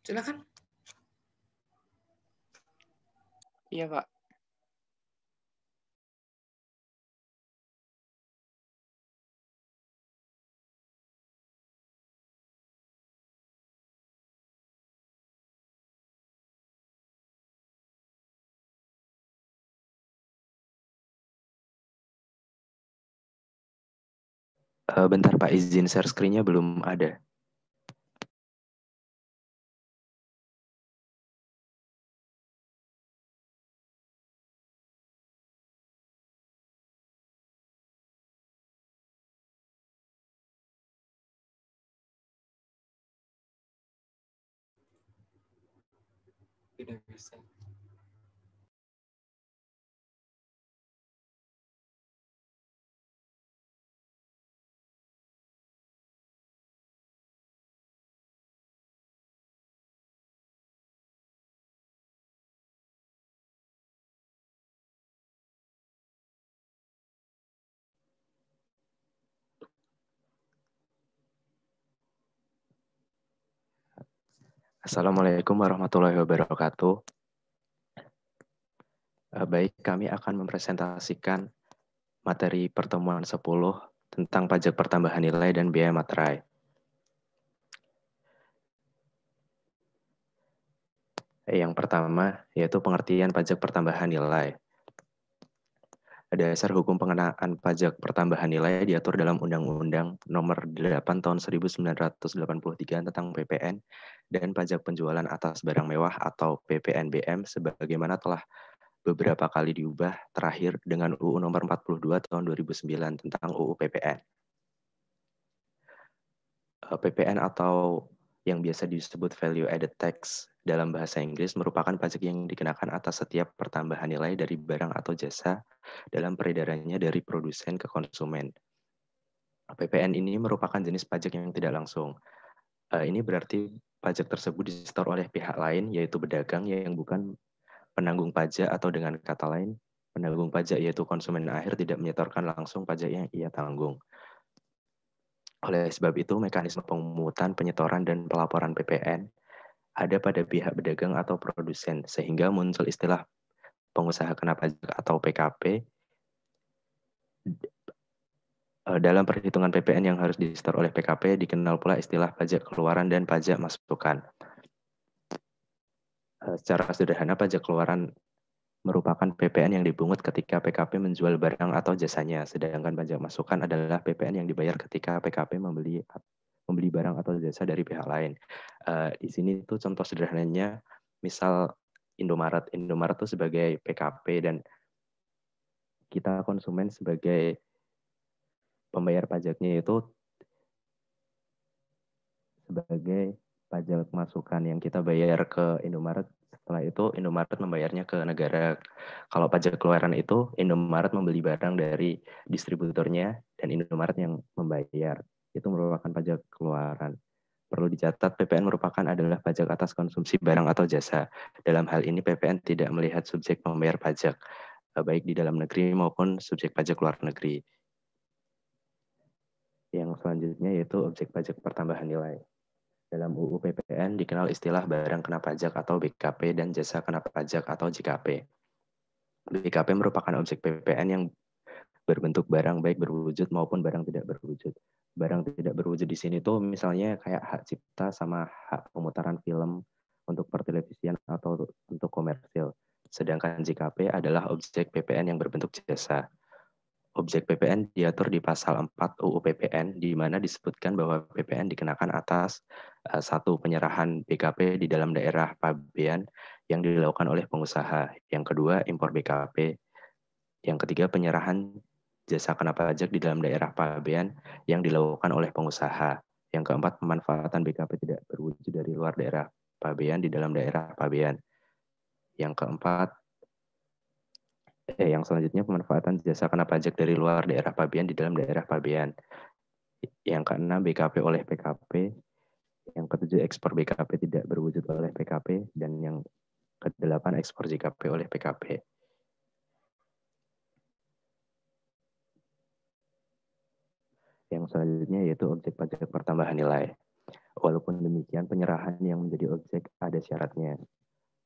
Silakan. Iya, Pak. Bentar Pak, izin share screen-nya belum ada. Tidak bisa. Assalamualaikum warahmatullahi wabarakatuh. Baik, kami akan mempresentasikan materi pertemuan 10 tentang pajak pertambahan nilai dan biaya materai. Yang pertama, yaitu pengertian pajak pertambahan nilai. Dasar hukum pengenaan pajak pertambahan nilai diatur dalam Undang-Undang Nomor 8 Tahun 1983 tentang PPN dan pajak penjualan atas barang mewah atau PPNBM sebagaimana telah beberapa kali diubah, terakhir dengan UU Nomor 42 Tahun 2009 tentang UU PPN. PPN atau yang biasa disebut Value Added Tax dalam bahasa Inggris merupakan pajak yang dikenakan atas setiap pertambahan nilai dari barang atau jasa dalam peredarannya dari produsen ke konsumen. PPN ini merupakan jenis pajak yang tidak langsung. Ini berarti pajak tersebut disetor oleh pihak lain, yaitu pedagang yang bukan penanggung pajak, atau dengan kata lain, penanggung pajak yaitu konsumen akhir tidak menyetorkan langsung pajak yang ia tanggung. Oleh sebab itu, mekanisme pemungutan, penyetoran, dan pelaporan PPN ada pada pihak pedagang atau produsen, sehingga muncul istilah pengusaha kena pajak atau PKP. Dalam perhitungan PPN yang harus disetor oleh PKP, dikenal pula istilah pajak keluaran dan pajak masukan. Secara sederhana, pajak keluaran merupakan PPN yang dipungut ketika PKP menjual barang atau jasanya, sedangkan pajak masukan adalah PPN yang dibayar ketika PKP membeli barang atau jasa dari pihak lain. Di sini tuh contoh sederhananya, misal Indomaret tuh sebagai PKP dan kita konsumen sebagai pembayar pajaknya itu sebagai pajak masukan yang kita bayar ke Indomaret. Setelah itu Indomaret membayarnya ke negara. Kalau pajak keluaran itu Indomaret membeli barang dari distributornya dan Indomaret yang membayar. Itu merupakan pajak keluaran. Perlu dicatat, PPN merupakan adalah pajak atas konsumsi barang atau jasa. Dalam hal ini PPN tidak melihat subjek membayar pajak, baik di dalam negeri maupun subjek pajak luar negeri. Yang selanjutnya yaitu objek pajak pertambahan nilai. Dalam UU PPN dikenal istilah barang kena pajak atau BKP dan jasa kena pajak atau JKP. BKP merupakan objek PPN yang berbentuk barang baik berwujud maupun barang tidak berwujud. Barang tidak berwujud di sini tuh misalnya kayak hak cipta sama hak pemutaran film untuk pertelevisian atau untuk komersil. Sedangkan JKP adalah objek PPN yang berbentuk jasa. Objek PPN diatur di pasal 4 UU PPN, di mana disebutkan bahwa PPN dikenakan atas satu, penyerahan BKP di dalam daerah pabean yang dilakukan oleh pengusaha. Yang kedua, impor BKP. Yang ketiga, penyerahan jasa kena pajak di dalam daerah pabean yang dilakukan oleh pengusaha. Yang keempat, pemanfaatan BKP tidak berwujud dari luar daerah pabean di dalam daerah pabean. Yang keempat, yang selanjutnya pemanfaatan jasa kena pajak dari luar daerah pabean di dalam daerah pabean. Yang keenam, BKP oleh PKP. Yang ketujuh, ekspor BKP tidak berwujud oleh PKP. Dan yang kedelapan, ekspor JKP oleh PKP. Yang selanjutnya yaitu objek pajak pertambahan nilai. Walaupun demikian, penyerahan yang menjadi objek ada syaratnya.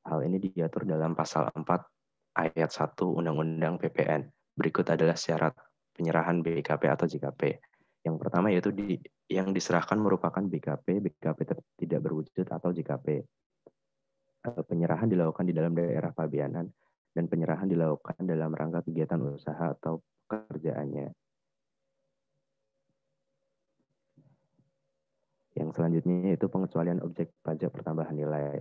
Hal ini diatur dalam pasal 4 ayat 1 Undang-Undang PPN. Berikut adalah syarat penyerahan BKP atau JKP. Yang pertama yaitu yang diserahkan merupakan BKP tidak berwujud atau JKP. Penyerahan dilakukan di dalam daerah pabeanan dan penyerahan dilakukan dalam rangka kegiatan usaha atau pekerjaannya. Yang selanjutnya yaitu pengecualian objek pajak pertambahan nilai.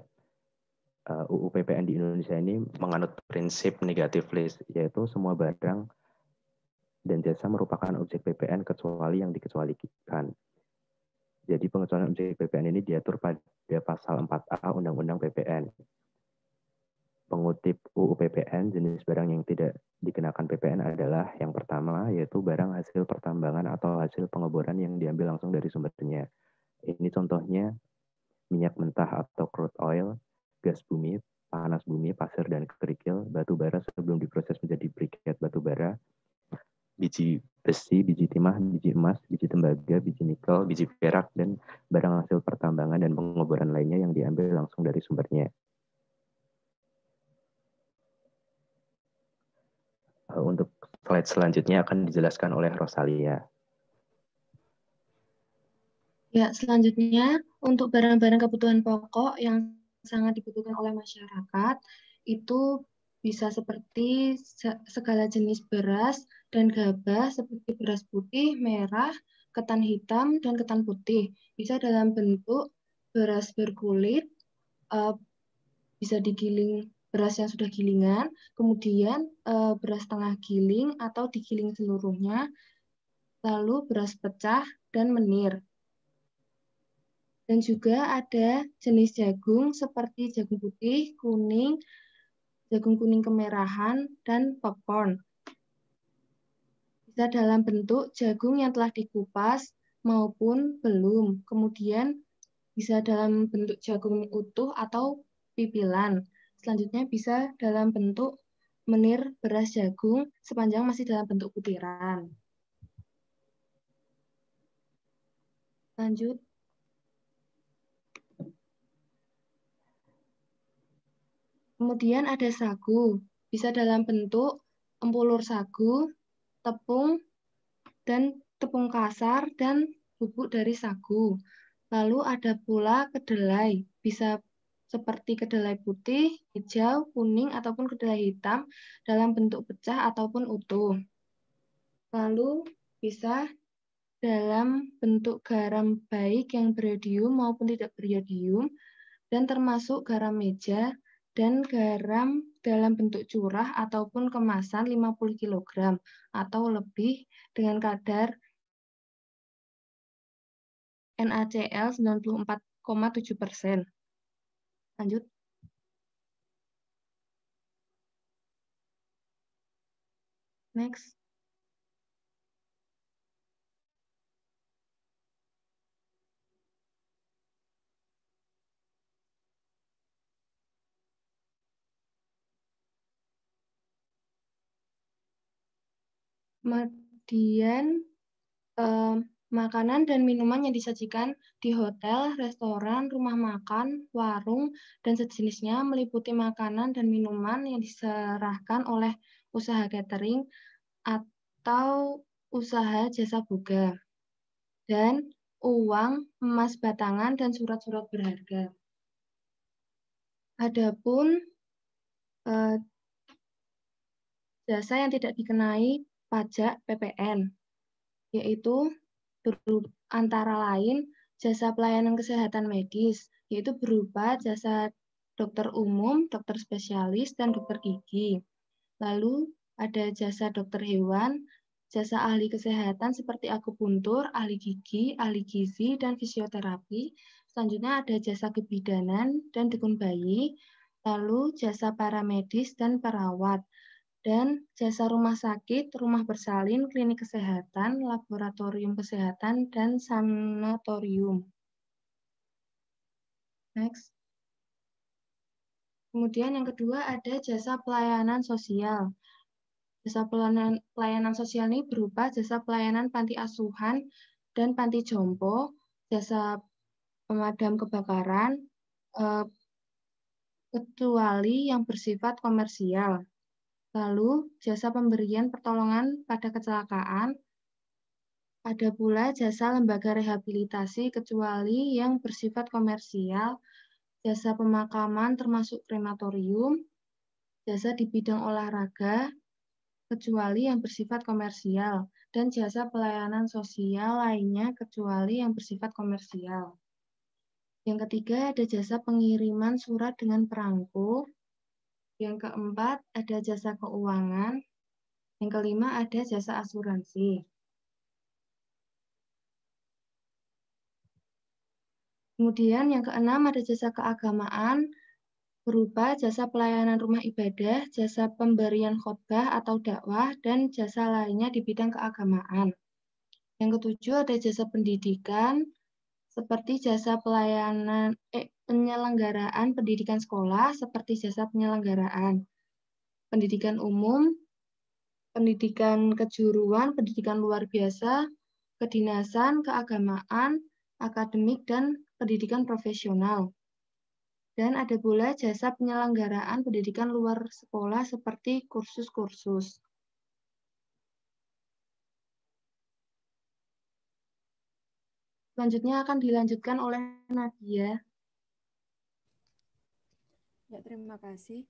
UU PPN di Indonesia ini menganut prinsip negative list, yaitu semua barang dan jasa merupakan objek PPN kecuali yang dikecualikan. Jadi pengecualian objek PPN ini diatur pada pasal 4A Undang-Undang PPN. Pengutip UU PPN, jenis barang yang tidak dikenakan PPN adalah yang pertama, yaitu barang hasil pertambangan atau hasil pengeboran yang diambil langsung dari sumbernya. Ini contohnya minyak mentah atau crude oil, gas bumi, panas bumi, pasir dan kerikil, batu bara sebelum diproses menjadi briket batu bara, biji besi, biji timah, biji emas, biji tembaga, biji nikel, biji perak, dan barang hasil pertambangan dan pengeboran lainnya yang diambil langsung dari sumbernya. Untuk slide selanjutnya akan dijelaskan oleh Rosalia. Ya, selanjutnya untuk barang-barang kebutuhan pokok yang sangat dibutuhkan oleh masyarakat itu bisa seperti segala jenis beras dan gabah seperti beras putih, merah, ketan hitam, dan ketan putih. Bisa dalam bentuk beras berkulit, bisa digiling beras yang sudah gilingan, kemudian beras setengah giling atau digiling seluruhnya, lalu beras pecah dan menir. Dan juga ada jenis jagung seperti jagung putih, kuning, jagung kuning kemerahan, dan popcorn. Bisa dalam bentuk jagung yang telah dikupas maupun belum. Kemudian bisa dalam bentuk jagung utuh atau pipilan. Selanjutnya bisa dalam bentuk menir beras jagung sepanjang masih dalam bentuk butiran. Lanjut. Kemudian ada sagu, bisa dalam bentuk empulur sagu, tepung, dan tepung kasar, dan bubuk dari sagu. Lalu ada pula kedelai, bisa seperti kedelai putih, hijau, kuning, ataupun kedelai hitam dalam bentuk pecah ataupun utuh. Lalu bisa dalam bentuk garam baik yang beriodium maupun tidak beriodium, dan termasuk garam meja, dan garam dalam bentuk curah ataupun kemasan 50 kg atau lebih dengan kadar NaCl 94,7%. Lanjut. Next. Kemudian makanan dan minuman yang disajikan di hotel, restoran, rumah makan, warung, dan sejenisnya meliputi makanan dan minuman yang diserahkan oleh usaha catering atau usaha jasa boga, dan uang, emas batangan, dan surat-surat berharga. Adapun jasa yang tidak dikenai pajak PPN, yaitu antara lain jasa pelayanan kesehatan medis, yaitu berupa jasa dokter umum, dokter spesialis, dan dokter gigi. Lalu ada jasa dokter hewan, jasa ahli kesehatan seperti akupuntur, ahli gigi, ahli gizi, dan fisioterapi. Selanjutnya ada jasa kebidanan dan dukun bayi, lalu jasa paramedis dan perawat, dan jasa rumah sakit, rumah bersalin, klinik kesehatan, laboratorium kesehatan, dan sanatorium. Next. Kemudian yang kedua ada jasa pelayanan sosial. Jasa pelayanan sosial ini berupa jasa pelayanan panti asuhan dan panti jompo, jasa pemadam kebakaran, kecuali yang bersifat komersial. Lalu, jasa pemberian pertolongan pada kecelakaan, ada pula jasa lembaga rehabilitasi kecuali yang bersifat komersial, jasa pemakaman termasuk krematorium, jasa di bidang olahraga, kecuali yang bersifat komersial, dan jasa pelayanan sosial lainnya kecuali yang bersifat komersial. Yang ketiga, ada jasa pengiriman surat dengan perangko. Yang keempat, ada jasa keuangan. Yang kelima, ada jasa asuransi. Kemudian yang keenam, ada jasa keagamaan, berupa jasa pelayanan rumah ibadah, jasa pemberian khotbah atau dakwah, dan jasa lainnya di bidang keagamaan. Yang ketujuh, ada jasa pendidikan, seperti jasa penyelenggaraan pendidikan sekolah, seperti jasa penyelenggaraan pendidikan umum, pendidikan kejuruan, pendidikan luar biasa, kedinasan, keagamaan, akademik, dan pendidikan profesional. Dan ada pula jasa penyelenggaraan pendidikan luar sekolah seperti kursus-kursus. Selanjutnya akan dilanjutkan oleh Nadia. Ya, terima kasih.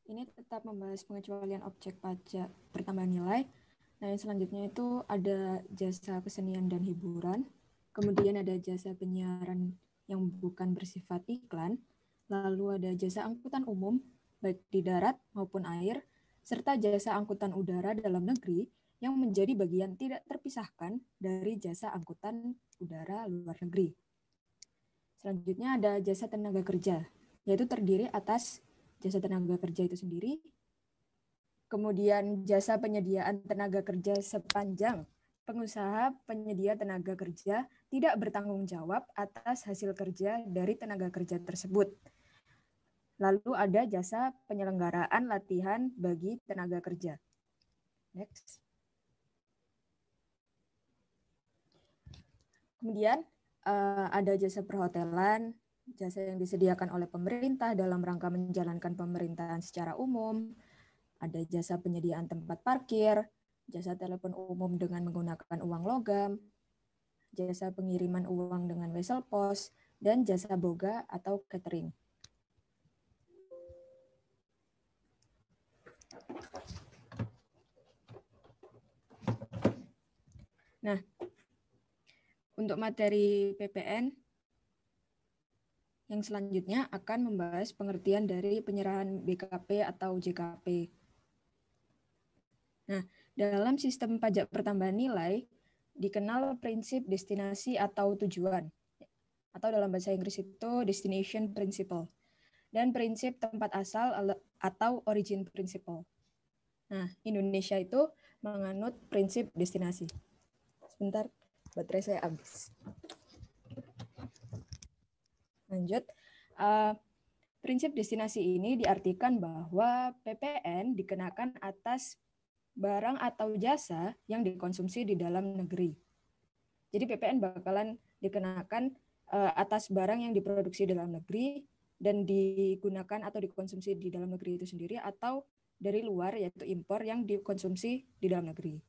Ini tetap membahas pengecualian objek pajak bertambah nilai. Nah, yang selanjutnya itu ada jasa kesenian dan hiburan. Kemudian ada jasa penyiaran yang bukan bersifat iklan. Lalu ada jasa angkutan umum, baik di darat maupun air, serta jasa angkutan udara dalam negeri yang menjadi bagian tidak terpisahkan dari jasa angkutan udara luar negeri. Selanjutnya ada jasa tenaga kerja, yaitu terdiri atas jasa tenaga kerja itu sendiri, kemudian jasa penyediaan tenaga kerja sepanjang pengusaha penyedia tenaga kerja tidak bertanggung jawab atas hasil kerja dari tenaga kerja tersebut. Lalu ada jasa penyelenggaraan latihan bagi tenaga kerja. Next. Kemudian ada jasa perhotelan, jasa yang disediakan oleh pemerintah dalam rangka menjalankan pemerintahan secara umum, ada jasa penyediaan tempat parkir, jasa telepon umum dengan menggunakan uang logam, jasa pengiriman uang dengan wesel pos, dan jasa boga atau catering. Nah, untuk materi PPN yang selanjutnya akan membahas pengertian dari penyerahan BKP atau JKP. Nah, dalam sistem pajak pertambahan nilai dikenal prinsip destinasi atau tujuan, atau dalam bahasa Inggris itu destination principle, dan prinsip tempat asal atau origin principle. Nah, Indonesia itu menganut prinsip destinasi. Sebentar, baterai saya habis. Lanjut. Prinsip destinasi ini diartikan bahwa PPN dikenakan atas barang atau jasa yang dikonsumsi di dalam negeri. Jadi PPN bakalan dikenakan atas barang yang diproduksi di dalam negeri dan digunakan atau dikonsumsi di dalam negeri itu sendiri atau dari luar yaitu impor yang dikonsumsi di dalam negeri.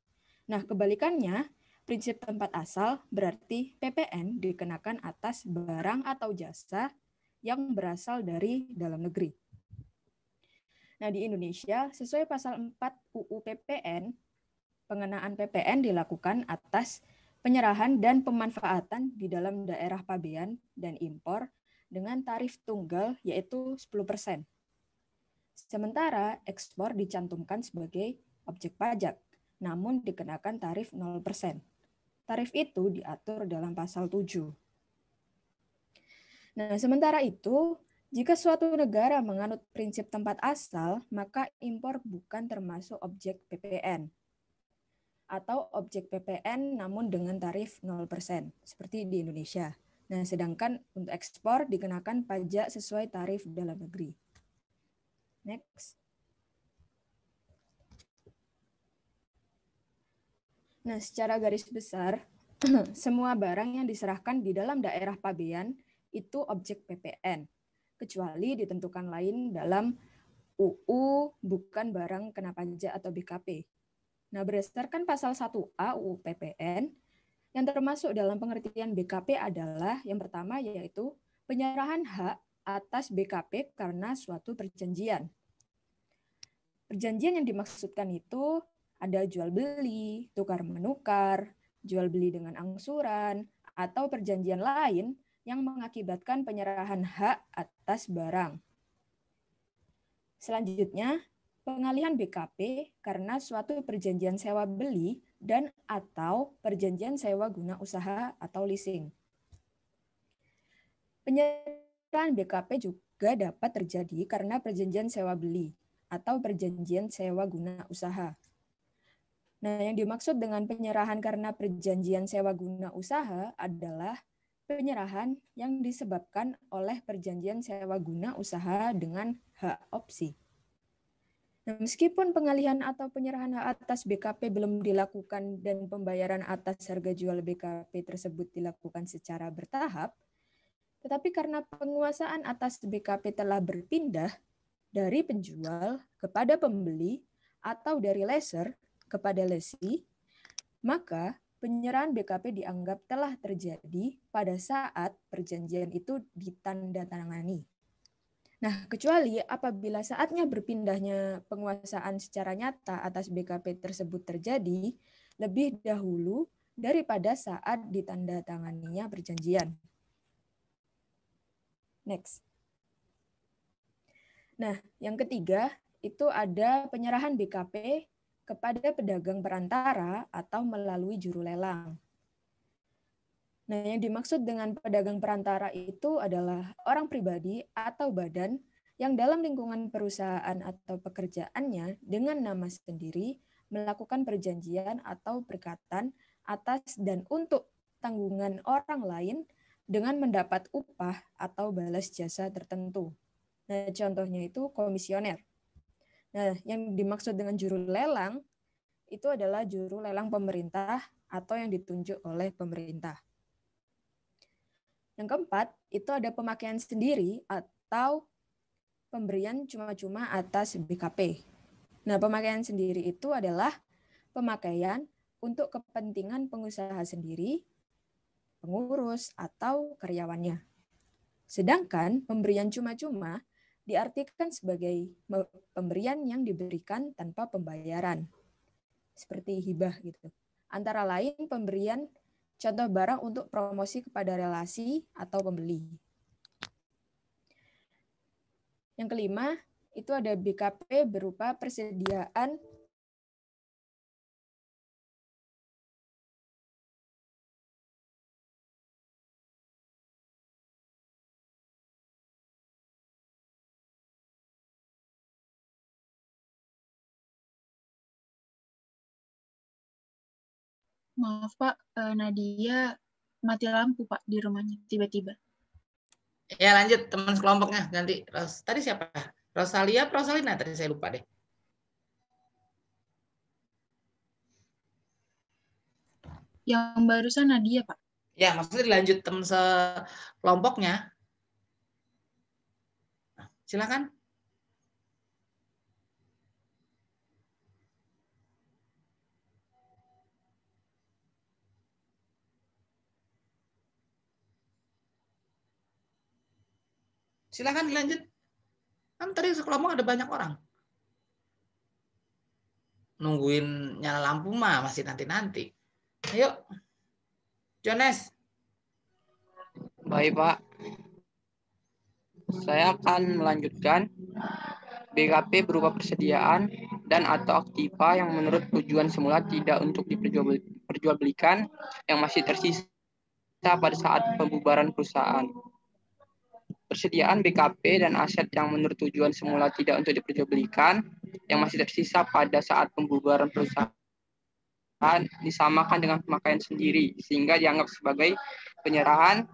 Nah, kebalikannya, prinsip tempat asal berarti PPN dikenakan atas barang atau jasa yang berasal dari dalam negeri. Nah, di Indonesia, sesuai pasal 4 UU PPN, pengenaan PPN dilakukan atas penyerahan dan pemanfaatan di dalam daerah pabean dan impor dengan tarif tunggal yaitu 10%. Sementara ekspor dicantumkan sebagai objek pajak, namun dikenakan tarif 0%. Tarif itu diatur dalam pasal 7. Nah, sementara itu, jika suatu negara menganut prinsip tempat asal, maka impor bukan termasuk objek PPN. Atau objek PPN namun dengan tarif 0%, seperti di Indonesia. Nah, sedangkan untuk ekspor dikenakan pajak sesuai tarif dalam negeri. Next. Nah, secara garis besar, semua barang yang diserahkan di dalam daerah pabean itu objek PPN, kecuali ditentukan lain dalam UU bukan barang kena pajak atau BKP. Nah, berdasarkan pasal 1A UU PPN, yang termasuk dalam pengertian BKP adalah yang pertama yaitu penyerahan hak atas BKP karena suatu perjanjian. Perjanjian yang dimaksudkan itu ada jual beli, tukar menukar, jual beli dengan angsuran, atau perjanjian lain yang mengakibatkan penyerahan hak atas barang. Selanjutnya, pengalihan BKP karena suatu perjanjian sewa beli dan atau perjanjian sewa guna usaha atau leasing. Penyerahan BKP juga dapat terjadi karena perjanjian sewa beli atau perjanjian sewa guna usaha. Nah, yang dimaksud dengan penyerahan karena perjanjian sewa guna usaha adalah penyerahan yang disebabkan oleh perjanjian sewa guna usaha dengan hak opsi. Nah, meskipun pengalihan atau penyerahan hak atas BKP belum dilakukan dan pembayaran atas harga jual BKP tersebut dilakukan secara bertahap, tetapi karena penguasaan atas BKP telah berpindah dari penjual kepada pembeli atau dari lesser kepada lessee, maka penyerahan BKP dianggap telah terjadi pada saat perjanjian itu ditandatangani. Nah, kecuali apabila saatnya berpindahnya penguasaan secara nyata atas BKP tersebut terjadi lebih dahulu daripada saat ditandatanganinya perjanjian. Next. Nah, yang ketiga itu ada penyerahan BKP kepada pedagang perantara atau melalui juru lelang. Nah, yang dimaksud dengan pedagang perantara itu adalah orang pribadi atau badan yang dalam lingkungan perusahaan atau pekerjaannya dengan nama sendiri melakukan perjanjian atau perikatan atas dan untuk tanggungan orang lain dengan mendapat upah atau balas jasa tertentu. Nah, contohnya itu komisioner. Nah, yang dimaksud dengan juru lelang itu adalah juru lelang pemerintah atau yang ditunjuk oleh pemerintah. Yang keempat, itu ada pemakaian sendiri atau pemberian cuma-cuma atas BKP. Nah, pemakaian sendiri itu adalah pemakaian untuk kepentingan pengusaha sendiri, pengurus, atau karyawannya. Sedangkan pemberian cuma-cuma diartikan sebagai pemberian yang diberikan tanpa pembayaran, seperti hibah gitu. Antara lain pemberian contoh barang untuk promosi kepada relasi atau pembeli. Yang kelima, itu ada BKP berupa persediaan Maaf Pak, Nadia mati lampu Pak di rumahnya tiba-tiba. Ya lanjut teman sekelompoknya ganti. Tadi siapa? Rosalia, Rosalina tadi saya lupa deh. Yang barusan Nadia Pak. Ya maksudnya dilanjut teman sekelompoknya. Nah, silakan. Silakan dilanjut. Kan tadi sekelompok ada banyak orang. Nungguin nyala lampu mah masih nanti-nanti. Ayo. Jones. Baik, Pak. Saya akan melanjutkan. BKP berupa persediaan dan atau aktiva yang menurut tujuan semula tidak untuk diperjualbelikan yang masih tersisa pada saat pembubaran perusahaan. Persediaan BKP dan aset yang menurut tujuan semula tidak untuk diperjualbelikan yang masih tersisa pada saat pembubaran perusahaan disamakan dengan pemakaian sendiri sehingga dianggap sebagai penyerahan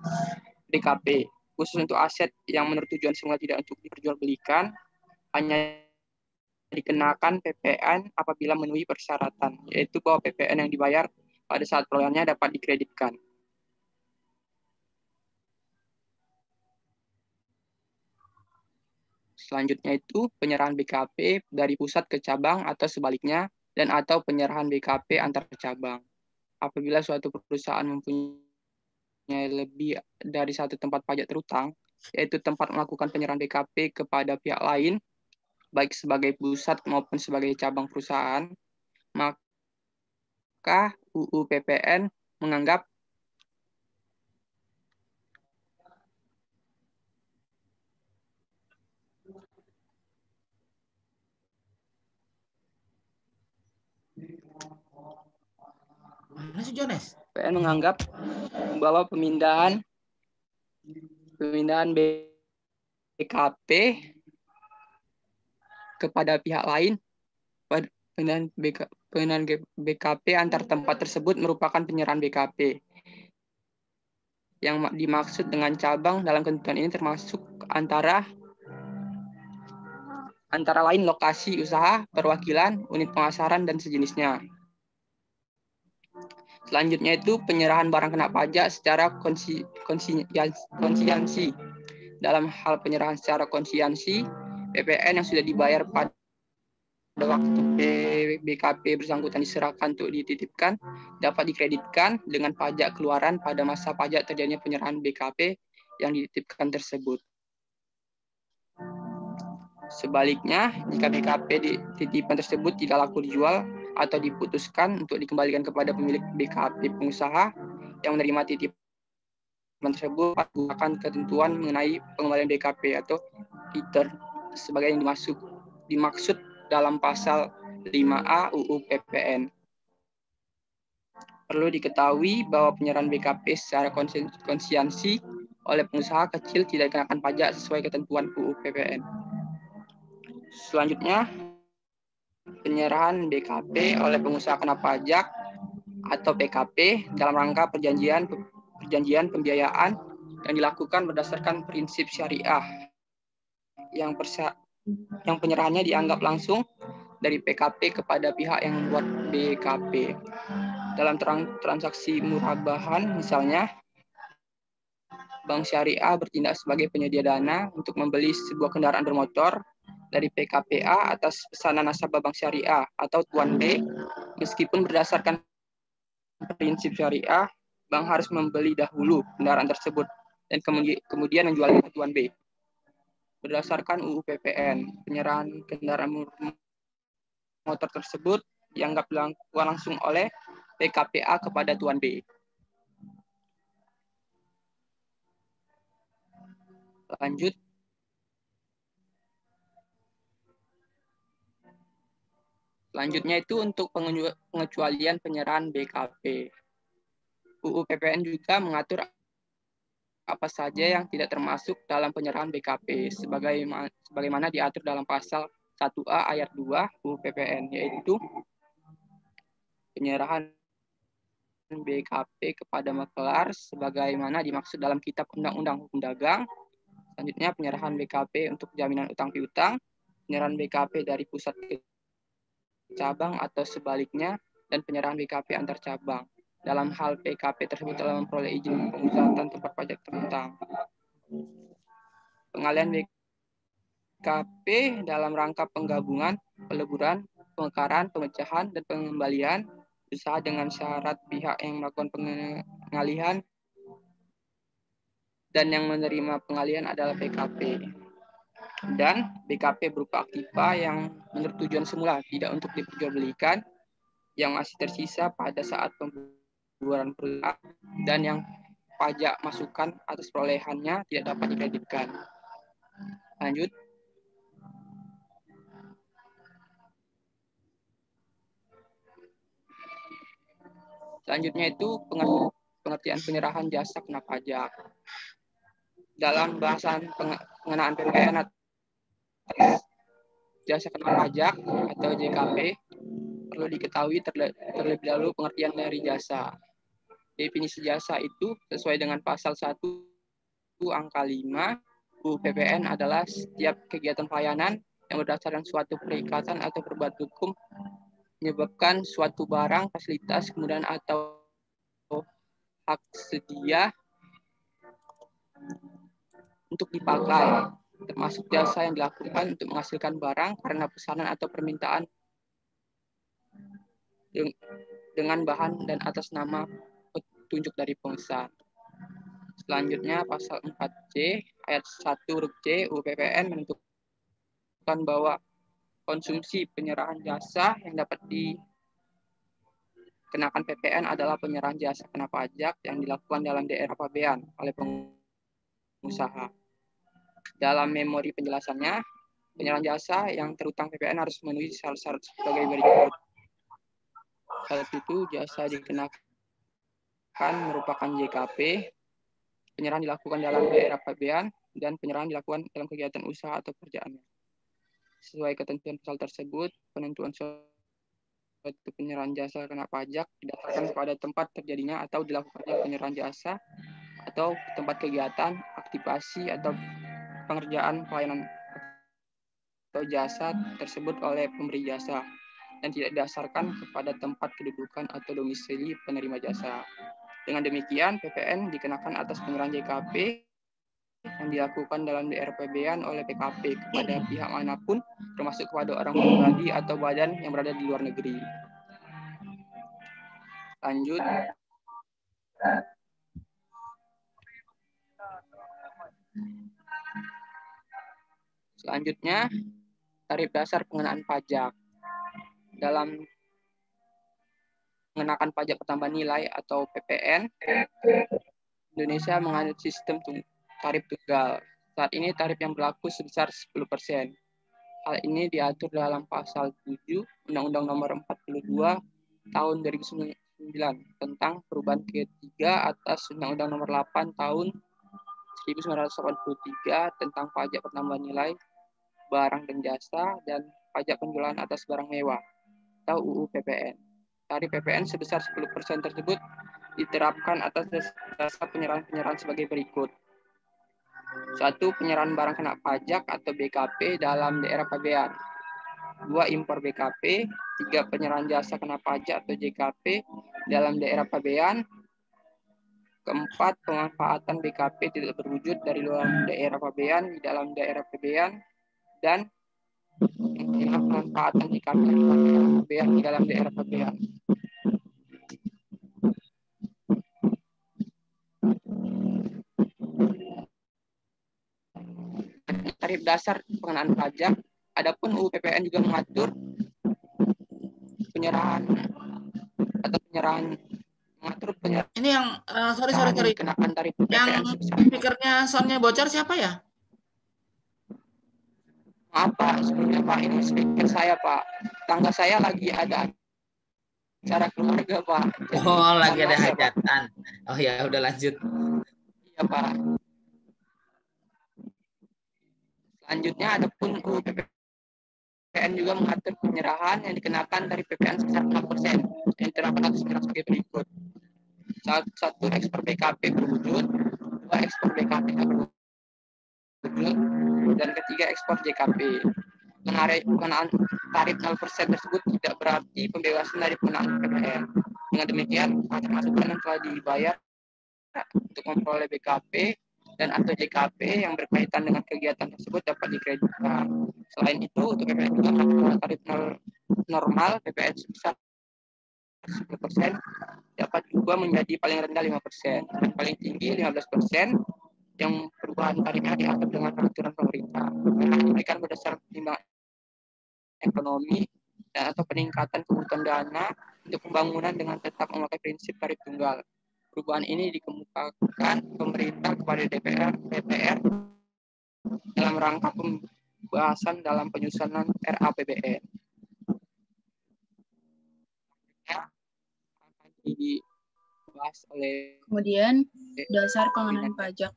BKP. Khusus untuk aset yang menurut tujuan semula tidak untuk diperjualbelikan hanya dikenakan PPN apabila memenuhi persyaratan, yaitu bahwa PPN yang dibayar pada saat perolehannya dapat dikreditkan. Selanjutnya itu penyerahan BKP dari pusat ke cabang atau sebaliknya, dan atau penyerahan BKP antar cabang. Apabila suatu perusahaan mempunyai lebih dari satu tempat pajak terutang, yaitu tempat melakukan penyerahan BKP kepada pihak lain, baik sebagai pusat maupun sebagai cabang perusahaan, maka UU PPN menganggap Mana sih Jones? PPN menganggap bahwa pemindahan BKP kepada pihak lain, pemindahan BKP antar tempat tersebut merupakan penyerahan BKP. Yang dimaksud dengan cabang dalam ketentuan ini termasuk antara lain lokasi usaha, perwakilan, unit pemasaran, dan sejenisnya. Selanjutnya itu penyerahan barang kena pajak secara konsiansi. Dalam hal penyerahan secara konsiansi, PPN yang sudah dibayar pada waktu BKP bersangkutan diserahkan untuk dititipkan dapat dikreditkan dengan pajak keluaran pada masa pajak terjadinya penyerahan BKP yang dititipkan tersebut. Sebaliknya, jika BKP titipan tersebut tidak laku dijual atau diputuskan untuk dikembalikan kepada pemilik BKP pengusaha yang menerima titipan tersebut menggunakan ketentuan mengenai pengembalian BKP atau return sebagai yang dimaksud dalam pasal 5A UU PPN. Perlu diketahui bahwa penyerahan BKP secara konsiansi oleh pengusaha kecil tidak dikenakan pajak sesuai ketentuan UU PPN. Selanjutnya, penyerahan BKP oleh pengusaha kena pajak atau PKP dalam rangka perjanjian pembiayaan yang dilakukan berdasarkan prinsip syariah yang penyerahannya dianggap langsung dari PKP kepada pihak yang membuat BKP. Dalam transaksi murabahan misalnya, bank syariah bertindak sebagai penyedia dana untuk membeli sebuah kendaraan bermotor dari PKPA atas pesanan nasabah bank syariah atau Tuan B, meskipun berdasarkan prinsip syariah, bank harus membeli dahulu kendaraan tersebut dan kemudian menjualnya ke Tuan B. Berdasarkan UU PPN, penyerahan kendaraan motor tersebut dianggap dilakukan langsung oleh PKPA kepada Tuan B. Lanjut. Selanjutnya itu untuk pengecualian penyerahan BKP. UU PPN juga mengatur apa saja yang tidak termasuk dalam penyerahan BKP sebagaimana diatur dalam pasal 1A ayat 2 UU PPN, yaitu penyerahan BKP kepada makelar sebagaimana dimaksud dalam Kitab Undang-Undang Hukum Dagang. Selanjutnya penyerahan BKP untuk jaminan utang piutang, penyerahan BKP dari pusat ke cabang atau sebaliknya, dan penyerahan BKP antar cabang. Dalam hal PKP tersebut telah memperoleh izin pemusatan tempat pajak terutang. Pengalihan BKP dalam rangka penggabungan, peleburan, pemekaran, pemecahan, dan pengembalian usaha dengan syarat pihak yang melakukan pengalihan dan yang menerima pengalihan adalah PKP. Dan BKP berupa aktiva yang menurut tujuan semula tidak untuk diperjualbelikan, yang masih tersisa pada saat pembubaran perusahaan, dan yang pajak masukan atas perolehannya tidak dapat dikreditkan. Lanjut. Selanjutnya itu pengertian penyerahan jasa kena pajak. Dalam bahasan pengenaan PPN jasa kena pajak atau JKP, perlu diketahui terlebih dahulu pengertian dari jasa. Definisi jasa itu sesuai dengan pasal 1 angka 5 UU PPN adalah setiap kegiatan pelayanan yang berdasarkan suatu perikatan atau perbuatan hukum menyebabkan suatu barang, fasilitas, kemudahan atau jasa yang dapat dilakukan oleh seseorang atau lembaga tertentu, baik secara langsung atau tidak langsung, untuk kepentingan umum, atau untuk kepentingan pribadi, hak sedia untuk dipakai, termasuk jasa yang dilakukan untuk menghasilkan barang karena pesanan atau permintaan dengan bahan dan atas nama petunjuk dari pemesan. Selanjutnya pasal 4C ayat 1 huruf C UU PPN menentukan bahwa konsumsi penyerahan jasa yang dapat dikenakan PPN adalah penyerahan jasa kena pajak yang dilakukan dalam daerah pabean oleh pengusaha. Dalam memori penjelasannya, penyerahan jasa yang terutang PPN harus memenuhi syarat-syarat sebagai berikut. Syarat itu jasa dikenakan merupakan JKP, penyerahan dilakukan dalam daerah pabean, dan penyerahan dilakukan dalam kegiatan usaha atau pekerjaannya. Sesuai ketentuan pasal tersebut, penentuan suatu penyerahan jasa kena pajak didasarkan pada tempat terjadinya atau dilakukannya penyerahan jasa atau tempat kegiatan, aktivasi, atau pengerjaan pelayanan atau jasa tersebut oleh pemberi jasa dan tidak didasarkan kepada tempat kedudukan atau domisili penerima jasa. Dengan demikian, PPN dikenakan atas penyerahan JKP yang dilakukan dalam daerah pabean oleh PKP kepada pihak manapun, termasuk kepada orang pribadi atau badan yang berada di luar negeri. Lanjut. Selanjutnya, tarif dasar pengenaan pajak. Dalam mengenakan pajak pertambahan nilai atau PPN, Indonesia menganut sistem tarif tunggal. Saat ini tarif yang berlaku sebesar 10%. Hal ini diatur dalam pasal 7 Undang-Undang Nomor 42 Tahun 2009 tentang perubahan ketiga atas Undang-Undang Nomor 8 Tahun 1983 tentang pajak pertambahan nilai barang dan jasa dan pajak penjualan atas barang mewah atau UU PPN. Tarif PPN sebesar 10% tersebut diterapkan atas dasar penyerahan-penyerahan sebagai berikut. 1. Penyerahan barang kena pajak atau BKP dalam daerah pabean. 2. Impor BKP. 3. Penyerahan jasa kena pajak atau JKP dalam daerah pabean. 4. Pemanfaatan BKP tidak berwujud dari luar daerah pabean di dalam daerah pabean. Dan pemanfaatan JKP di dalam daerah pabean. Tarif dasar pengenaan pajak. Adapun UU PPN juga mengatur penyerahan. Ini yang sorry. Kenakan tarif PPN yang speakernya soundnya bocor siapa ya? Maaf Pak, sebelumnya Pak, ini speaker saya Pak. Tangga saya lagi ada acara keluarga Pak. Jadi, Oh, lagi ada hajatan. Oh ya, udah lanjut. Iya Pak. Selanjutnya adapun UU PPN juga mengatur penyerahan yang dikenakan dari PPN sebesar 6% yang diterapkan atas penyerahan sebagai berikut. 1. Ekspor BKP berwujud. 2. Ekspor BKP tidak berwujud. Dan ketiga, ekspor JKP. Pengenaan tarif 0% tersebut tidak berarti pembebasan dari pengenaan PPN. Dengan demikian, pajak masukan yang telah dibayar untuk memperoleh BKP dan atau JKP yang berkaitan dengan kegiatan tersebut dapat dikreditkan. Selain itu, untuk PPN juga melakukan tarif normal PPN sebesar 10% dapat berubah menjadi paling rendah 5% dan paling tinggi 15% yang perubahan tarifnya diatur dengan peraturan pemerintah. Yang diberikan berdasarkan pertimbangan ekonomi dan atau peningkatan kebutuhan dana untuk pembangunan dengan tetap memakai prinsip tarif tunggal. Perubahan ini dikemukakan pemerintah kepada DPR dalam rangka pembahasan dalam penyusunan RAPBN. Ya, akan dibahas oleh Kemudian dasar pengenaan pajak.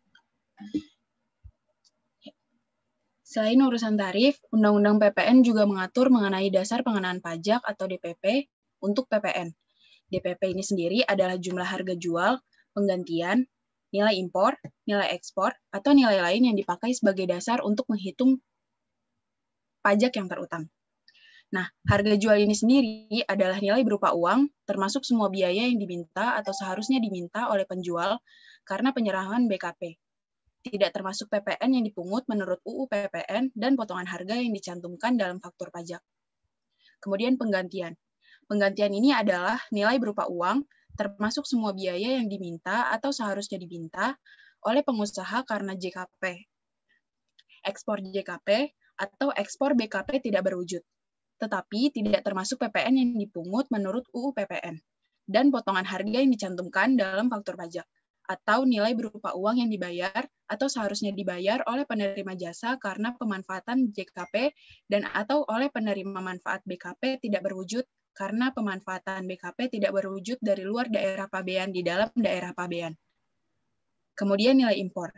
Selain urusan tarif, Undang-Undang PPN juga mengatur mengenai dasar pengenaan pajak atau DPP untuk PPN. DPP ini sendiri adalah jumlah harga jual, penggantian, nilai impor, nilai ekspor, atau nilai lain yang dipakai sebagai dasar untuk menghitung pajak yang terutang. Nah, harga jual ini sendiri adalah nilai berupa uang, termasuk semua biaya yang diminta atau seharusnya diminta oleh penjual karena penyerahan BKP. Tidak termasuk PPN yang dipungut menurut UU PPN dan potongan harga yang dicantumkan dalam faktur pajak. Kemudian penggantian. Penggantian ini adalah nilai berupa uang, termasuk semua biaya yang diminta atau seharusnya diminta oleh pengusaha karena JKP. Ekspor JKP atau ekspor BKP tidak berwujud, tetapi tidak termasuk PPN yang dipungut menurut UU PPN, dan potongan harga yang dicantumkan dalam faktur pajak, atau nilai berupa uang yang dibayar atau seharusnya dibayar oleh penerima jasa karena pemanfaatan JKP dan atau oleh penerima manfaat BKP tidak berwujud karena pemanfaatan BKP tidak berwujud dari luar daerah pabean di dalam daerah pabean. Kemudian nilai impor.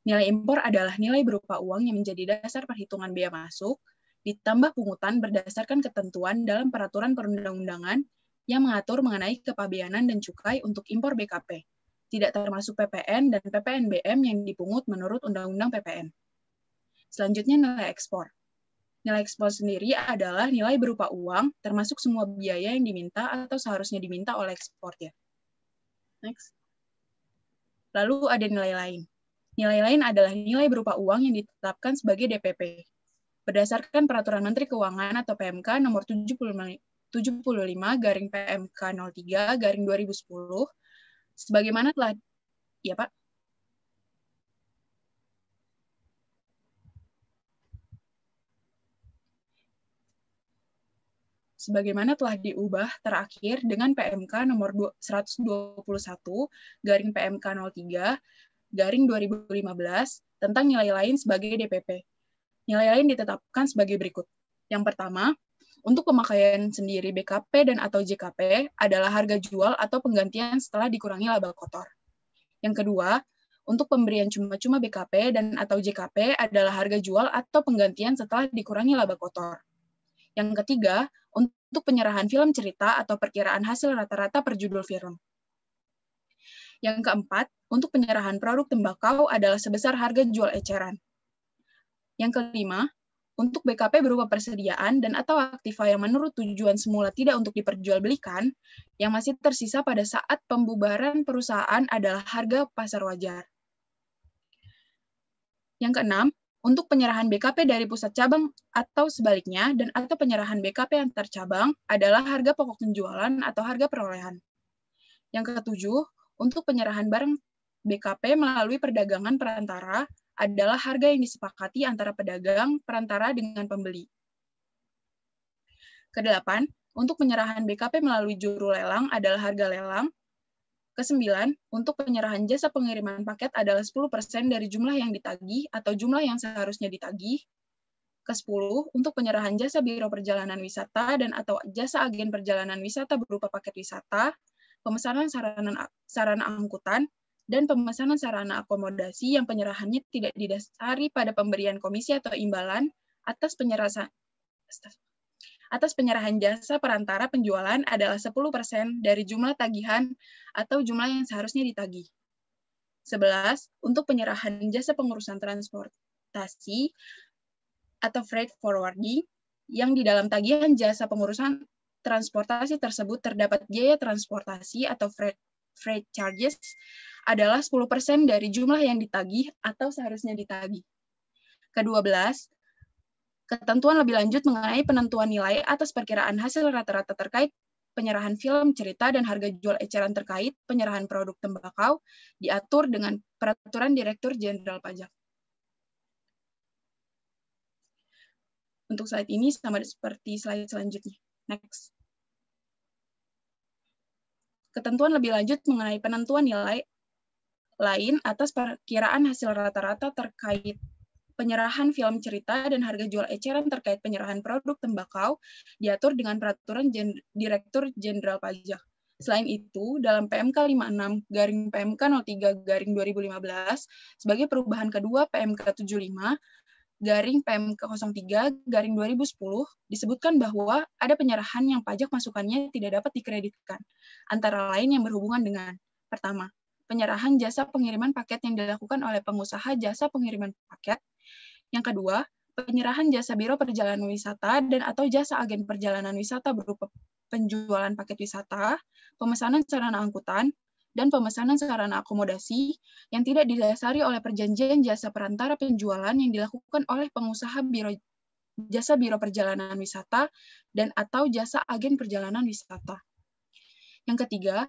Nilai impor adalah nilai berupa uang yang menjadi dasar perhitungan bea masuk, ditambah pungutan berdasarkan ketentuan dalam peraturan perundang-undangan yang mengatur mengenai kepabeanan dan cukai untuk impor BKP, tidak termasuk PPN dan PPNBM yang dipungut menurut Undang-Undang PPN. Selanjutnya nilai ekspor. Nilai ekspor sendiri adalah nilai berupa uang, termasuk semua biaya yang diminta atau seharusnya diminta oleh eksportir. Next. Lalu ada nilai lain. Nilai lain adalah nilai berupa uang yang ditetapkan sebagai DPP. Berdasarkan Peraturan Menteri Keuangan atau PMK nomor 75/PMK03/2010, sebagaimana telah ya Pak. Sebagaimana telah diubah terakhir dengan PMK nomor 121/PMK03/2015 tentang nilai lain sebagai DPP. Nilai lain ditetapkan sebagai berikut. Yang pertama, untuk pemakaian sendiri BKP dan atau JKP adalah harga jual atau penggantian setelah dikurangi laba kotor. Yang kedua, untuk pemberian cuma-cuma BKP dan atau JKP adalah harga jual atau penggantian setelah dikurangi laba kotor. Yang ketiga, untuk penyerahan film cerita atau perkiraan hasil rata-rata per judul film. Yang keempat, untuk penyerahan produk tembakau adalah sebesar harga jual eceran. Yang kelima, untuk BKP berupa persediaan dan atau aktiva yang menurut tujuan semula tidak untuk diperjualbelikan, yang masih tersisa pada saat pembubaran perusahaan adalah harga pasar wajar. Yang keenam, untuk penyerahan BKP dari pusat cabang atau sebaliknya dan atau penyerahan BKP antar cabang adalah harga pokok penjualan atau harga perolehan. Yang ketujuh, untuk penyerahan barang BKP melalui perdagangan perantara adalah harga yang disepakati antara pedagang perantara dengan pembeli. Kedelapan, untuk penyerahan BKP melalui juru lelang adalah harga lelang. Kesembilan, untuk penyerahan jasa pengiriman paket adalah 10% dari jumlah yang ditagih atau jumlah yang seharusnya ditagih. Ke-10, untuk penyerahan jasa biro perjalanan wisata dan atau jasa agen perjalanan wisata berupa paket wisata, pemesanan sarana angkutan, dan pemesanan sarana akomodasi yang penyerahannya tidak didasari pada pemberian komisi atau imbalan atas penyerahan jasa perantara penjualan adalah 10% dari jumlah tagihan atau jumlah yang seharusnya ditagih. 11. Untuk penyerahan jasa pengurusan transportasi atau freight forwarding yang di dalam tagihan jasa pengurusan transportasi tersebut terdapat biaya transportasi atau freight charges adalah 10% dari jumlah yang ditagih atau seharusnya ditagih. Ke-12, ketentuan lebih lanjut mengenai penentuan nilai atas perkiraan hasil rata-rata terkait penyerahan film, cerita, dan harga jual eceran terkait penyerahan produk tembakau diatur dengan Peraturan Direktur Jenderal Pajak. Untuk slide ini sama seperti slide selanjutnya. Next. Ketentuan lebih lanjut mengenai penentuan nilai lain atas perkiraan hasil rata-rata terkait penyerahan film cerita dan harga jual eceran terkait penyerahan produk tembakau diatur dengan Peraturan Direktur Jenderal Pajak. Selain itu, dalam PMK 56/PMK 03/2015 sebagai perubahan kedua PMK 75/PMK 03/2010 disebutkan bahwa ada penyerahan yang pajak masukannya tidak dapat dikreditkan, antara lain yang berhubungan dengan: pertama, penyerahan jasa pengiriman paket yang dilakukan oleh pengusaha jasa pengiriman paket. Yang kedua, penyerahan jasa biro perjalanan wisata dan atau jasa agen perjalanan wisata berupa penjualan paket wisata, pemesanan sarana angkutan, dan pemesanan sarana akomodasi yang tidak didasari oleh perjanjian jasa perantara penjualan yang dilakukan oleh pengusaha jasa biro perjalanan wisata dan atau jasa agen perjalanan wisata. Yang ketiga,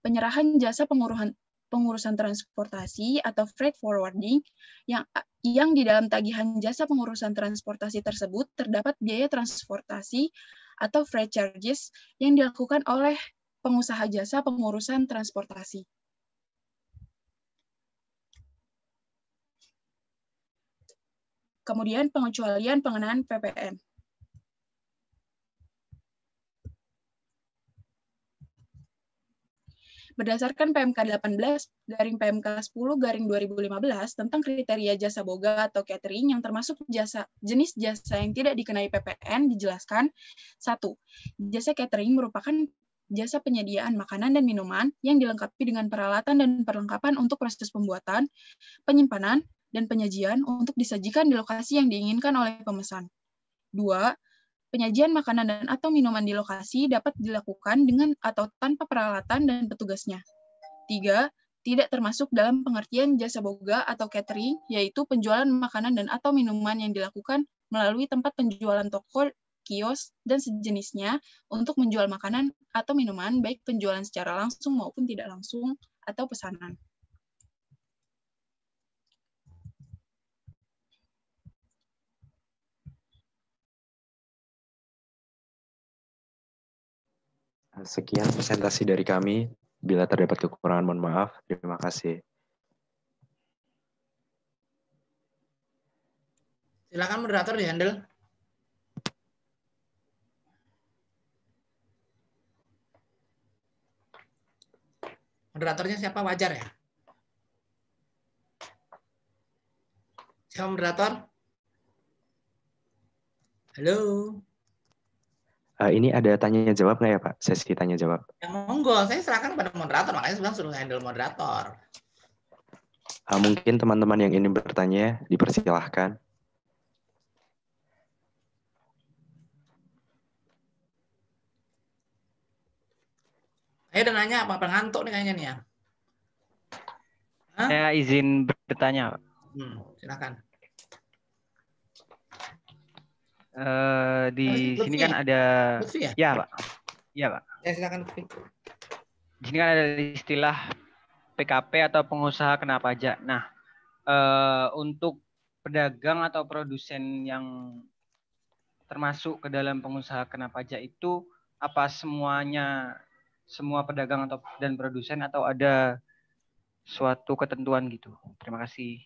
penyerahan jasa pengurusan transportasi atau freight forwarding yang di dalam tagihan jasa pengurusan transportasi tersebut terdapat biaya transportasi atau freight charges yang dilakukan oleh pengusaha jasa pengurusan transportasi. Kemudian pengecualian pengenaan PPN. Berdasarkan PMK 18/PMK 10/2015 tentang kriteria jasa boga atau catering yang termasuk jenis jasa yang tidak dikenai PPN dijelaskan, 1. Jasa catering merupakan jasa penyediaan makanan dan minuman yang dilengkapi dengan peralatan dan perlengkapan untuk proses pembuatan, penyimpanan, dan penyajian untuk disajikan di lokasi yang diinginkan oleh pemesan. 2. Penyajian makanan dan atau minuman di lokasi dapat dilakukan dengan atau tanpa peralatan dan petugasnya. 3. Tidak termasuk dalam pengertian jasa boga atau catering, yaitu penjualan makanan dan atau minuman yang dilakukan melalui tempat penjualan toko, kios, dan sejenisnya untuk menjual makanan atau minuman, baik penjualan secara langsung maupun tidak langsung, atau pesanan. Sekian presentasi dari kami. Bila terdapat kekurangan, mohon maaf. Terima kasih. Silakan moderator di-handle. Moderatornya siapa? Wajar ya? Siapa moderator? Halo? Ini ada tanya jawab nggak ya Pak? Sesi tanya jawab. Ya monggo, saya serahkan pada moderator, makanya saya suruh handle moderator. Mungkin teman-teman yang ingin bertanya, dipersilahkan. Saya udah nanya apa ngantuk nih kayaknya nih ya. Hah? Saya izin bertanya. Silakan. Di sini kan ada Lutfi ya? Ya Pak. Ya Pak. Ya silakan Lutfi. Di sini kan ada istilah PKP atau pengusaha kena pajak. Nah, untuk pedagang atau produsen yang termasuk ke dalam pengusaha kena pajak itu apa semuanya, semua pedagang atau dan produsen, atau ada suatu ketentuan gitu? Terima kasih.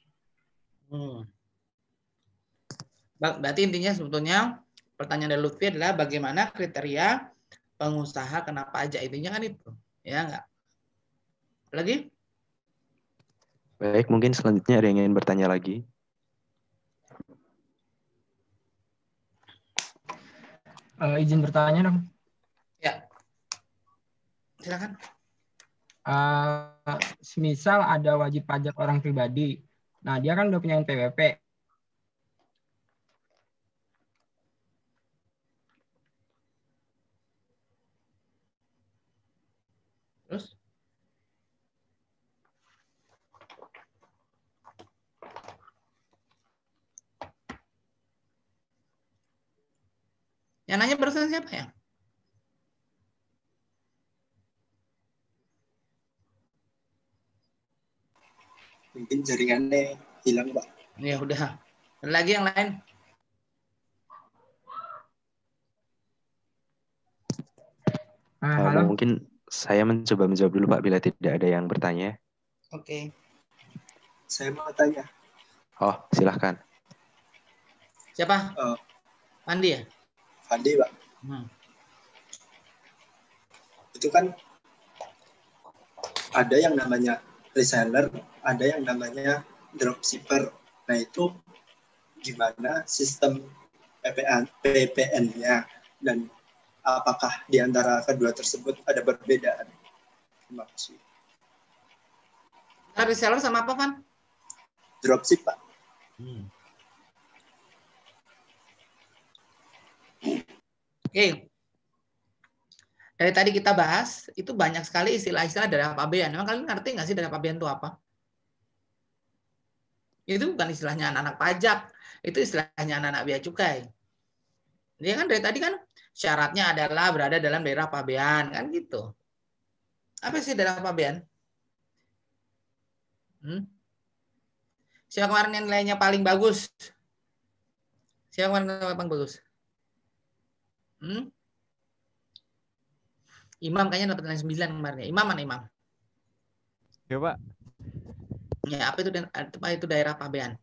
Berarti intinya sebetulnya pertanyaan dari Lutfi adalah bagaimana kriteria pengusaha kena pajak, intinya kan itu, ya enggak? Lagi? Baik, mungkin selanjutnya ada yang ingin bertanya lagi. Izin bertanya dong. Ya, silakan. Semisal ada wajib pajak orang pribadi, nah dia kan udah punya NPWP. Terus? Yang nanya barusan siapa ya? Mungkin jaringannya hilang, Pak. Ya udah. Dan lagi yang lain? Halo. Mungkin saya mencoba menjawab dulu Pak bila tidak ada yang bertanya. Oke. Saya mau tanya. Oh, silahkan. Siapa? Fandi ya? Fandi, Pak. Itu kan ada yang namanya reseller, ada yang namanya dropshipper. Nah, itu gimana sistem PPN-nya dan apakah di antara kedua tersebut ada perbedaan? Terima kasih. Reseller sama apa, Van? Dropship, Pak. Oke. Dari tadi kita bahas, itu banyak sekali istilah-istilah daerah pabean. Emang kalian ngerti nggak sih daerah pabean itu apa? Itu bukan istilahnya anak-anak pajak, itu istilahnya anak-anak bea cukai. Dia kan dari tadi kan syaratnya adalah berada dalam daerah pabean, kan gitu. Apa sih daerah pabean? Siapa kemarin yang nilainya paling bagus? Siapa kemarin yang paling bagus? Imam kayaknya dapat nilai 9 kemarin ya. Imam mana Imam? Ya Pak. Ya, apa itu daerah pabean?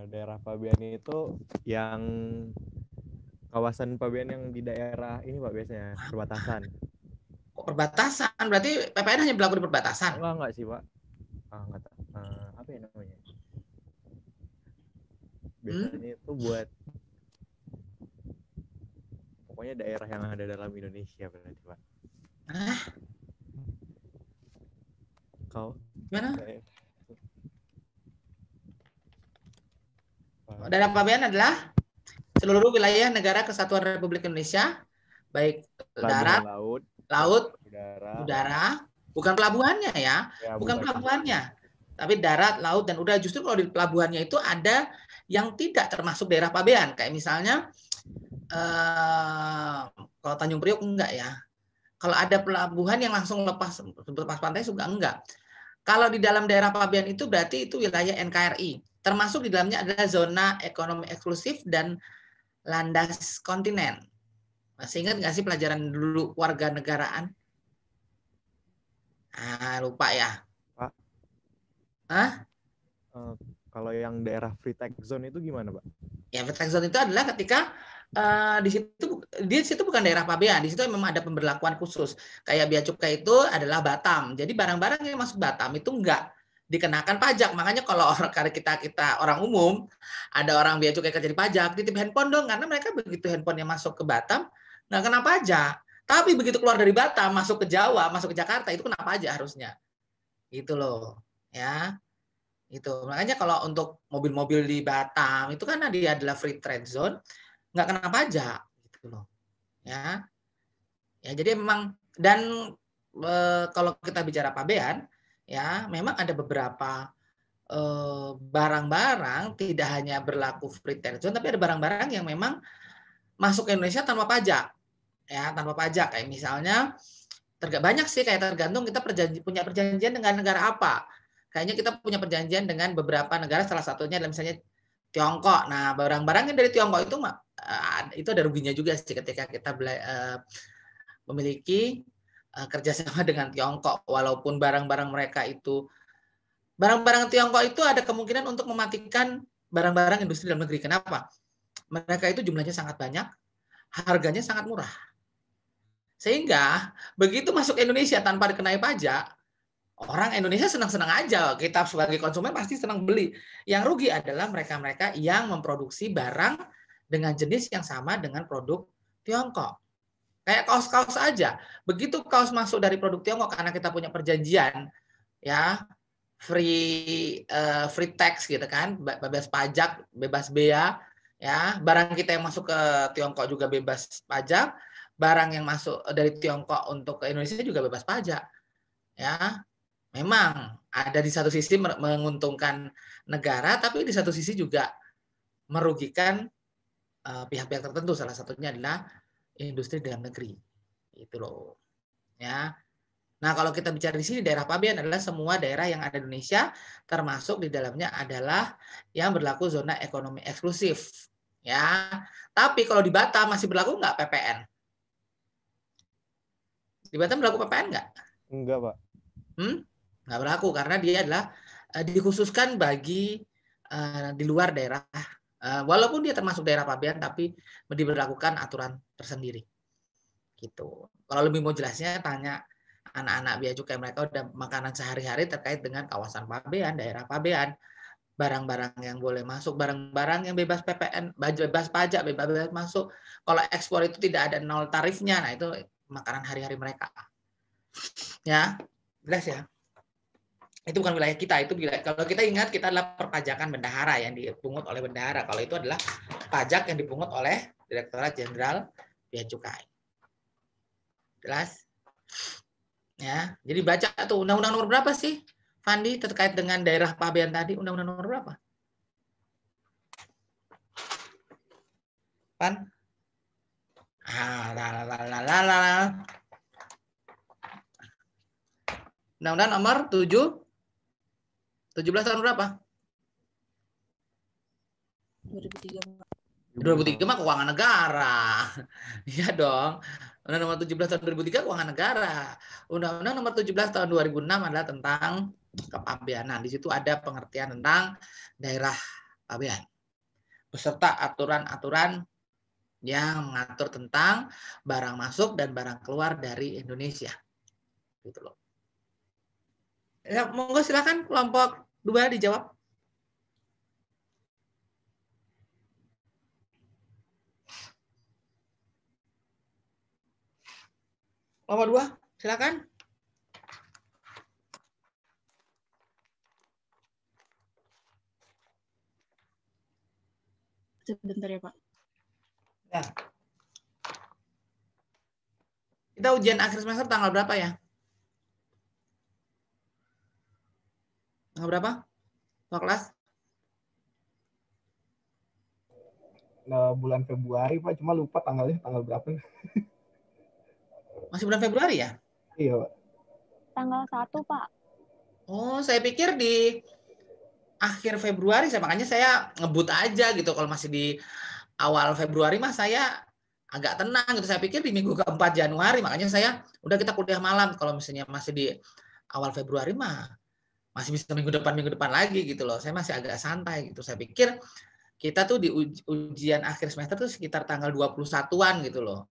Daerah pabean itu yang kawasan pabean yang di daerah ini Pak biasanya perbatasan. Kok perbatasan? Berarti PPN hanya berlaku di perbatasan? Enggak sih Pak. Enggak tahu. Apa ya namanya? Biasanya itu buat pokoknya daerah yang ada dalam Indonesia berarti Pak. Kau gimana? Daerah pabean adalah seluruh wilayah negara Kesatuan Republik Indonesia, baik darat, laut, udara, bukan pelabuhannya ya, bukan pelabuhannya, tapi darat, laut, dan udara. Justru kalau di pelabuhannya itu ada yang tidak termasuk daerah pabean, kayak misalnya kalau Tanjung Priok enggak ya. Kalau ada pelabuhan yang langsung lepas pantai juga enggak. Kalau di dalam daerah pabean itu berarti itu wilayah NKRI. Termasuk di dalamnya adalah zona ekonomi eksklusif dan landas kontinen. Masih ingat nggak sih pelajaran dulu warga negaraan? Lupa ya. Pak. Kalau yang daerah free tax zone itu gimana Pak? Ya, free tax zone itu adalah ketika di situ bukan daerah pabean, di situ memang ada pemberlakuan khusus. Kayak bea cukai itu adalah Batam. Jadi barang-barang yang masuk Batam itu enggak dikenakan pajak. Makanya kalau kita orang umum, ada orang bea cukai kerja di pajak, titip handphone dong, karena mereka begitu handphonenya masuk ke Batam nggak kena pajak. Tapi begitu keluar dari Batam, masuk ke Jawa, masuk ke Jakarta, itu kena pajak harusnya. Gitu loh, ya. Itu makanya kalau untuk mobil-mobil di Batam itu kan dia adalah free trade zone, nggak kena pajak gitu loh, ya jadi memang. Dan kalau kita bicara pabean ya, memang ada beberapa barang-barang tidak hanya berlaku free trade zone, tapi ada barang-barang yang memang masuk ke Indonesia tanpa pajak ya, tanpa pajak. Kayak misalnya banyak sih, kayak tergantung kita punya perjanjian dengan negara apa. Kayaknya kita punya perjanjian dengan beberapa negara, salah satunya adalah misalnya Tiongkok. Nah, barang-barang yang dari Tiongkok itu ada ruginya juga sih ketika kita memiliki kerjasama dengan Tiongkok. Walaupun barang-barang mereka itu, barang-barang Tiongkok itu ada kemungkinan untuk mematikan barang-barang industri dalam negeri. Kenapa? Mereka itu jumlahnya sangat banyak, harganya sangat murah. Sehingga begitu masuk Indonesia tanpa dikenai pajak, orang Indonesia senang-senang aja. Kita sebagai konsumen pasti senang beli. Yang rugi adalah mereka-mereka yang memproduksi barang dengan jenis yang sama dengan produk Tiongkok. Kayak kaos-kaos aja. Begitu kaos masuk dari produk Tiongkok, karena kita punya perjanjian ya, free tax gitu kan, bebas pajak, bebas bea ya. Barang kita yang masuk ke Tiongkok juga bebas pajak. Barang yang masuk dari Tiongkok untuk ke Indonesia juga bebas pajak. Ya. Memang ada di satu sisi menguntungkan negara, tapi di satu sisi juga merugikan pihak-pihak tertentu. Salah satunya adalah industri dalam negeri. Itu loh. Ya. Nah, kalau kita bicara di sini, daerah pabean adalah semua daerah yang ada di Indonesia, termasuk di dalamnya adalah yang berlaku zona ekonomi eksklusif. Ya. Tapi kalau di Batam masih berlaku nggak PPN? Di Batam berlaku PPN nggak? Enggak, Pak. Nggak berlaku karena dia adalah dikhususkan bagi di luar daerah. Walaupun dia termasuk daerah pabean, tapi diberlakukan aturan tersendiri. Gitu. Kalau lebih mau jelasnya, tanya anak-anak bea cukai, mereka udah makanan sehari-hari terkait dengan kawasan pabean, daerah pabean, barang-barang yang boleh masuk, barang-barang yang bebas PPN, bebas pajak, bebas masuk. Kalau ekspor itu tidak ada nol tarifnya, nah itu makanan hari-hari mereka. Ya, jelas ya. Itu bukan wilayah kita, itu wilayah, kalau kita ingat, kita adalah perpajakan bendahara yang dipungut oleh bendahara. Kalau itu adalah pajak yang dipungut oleh Direktorat Jenderal bea cukai. Jelas? Ya, jadi baca tuh undang-undang nomor berapa sih, Fandi, terkait dengan daerah pabean tadi? Undang-undang nomor berapa? Pan? Undang-undang nomor 17 tahun berapa? 2003 mah keuangan negara. Iya dong. Undang-Undang nomor 17 tahun 2003 keuangan negara. Undang-Undang nomor 17 tahun 2006 adalah tentang kepabeanan. Di situ ada pengertian tentang daerah pabean beserta aturan-aturan yang mengatur tentang barang masuk dan barang keluar dari Indonesia. Gitu loh. Ya, monggo silakan kelompok 2 dijawab. Nomor 2, silakan. Sebentar ya, Pak. Ya. Kita ujian akhir semester tanggal berapa ya? Tanggal berapa? Pak kelas? Bulan Februari, Pak. Cuma lupa tanggalnya tanggal berapa. Masih bulan Februari ya? Iya, Pak. Tanggal 1, Pak. Oh, saya pikir di akhir Februari, makanya saya ngebut aja gitu. Kalau masih di awal Februari mah saya agak tenang gitu. Saya pikir di minggu keempat Januari, makanya saya udah kita kuliah malam. Kalau misalnya masih di awal Februari mah masih bisa minggu depan lagi gitu loh. Saya masih agak santai gitu. Saya pikir kita tuh di ujian akhir semester tuh sekitar tanggal 21-an gitu loh.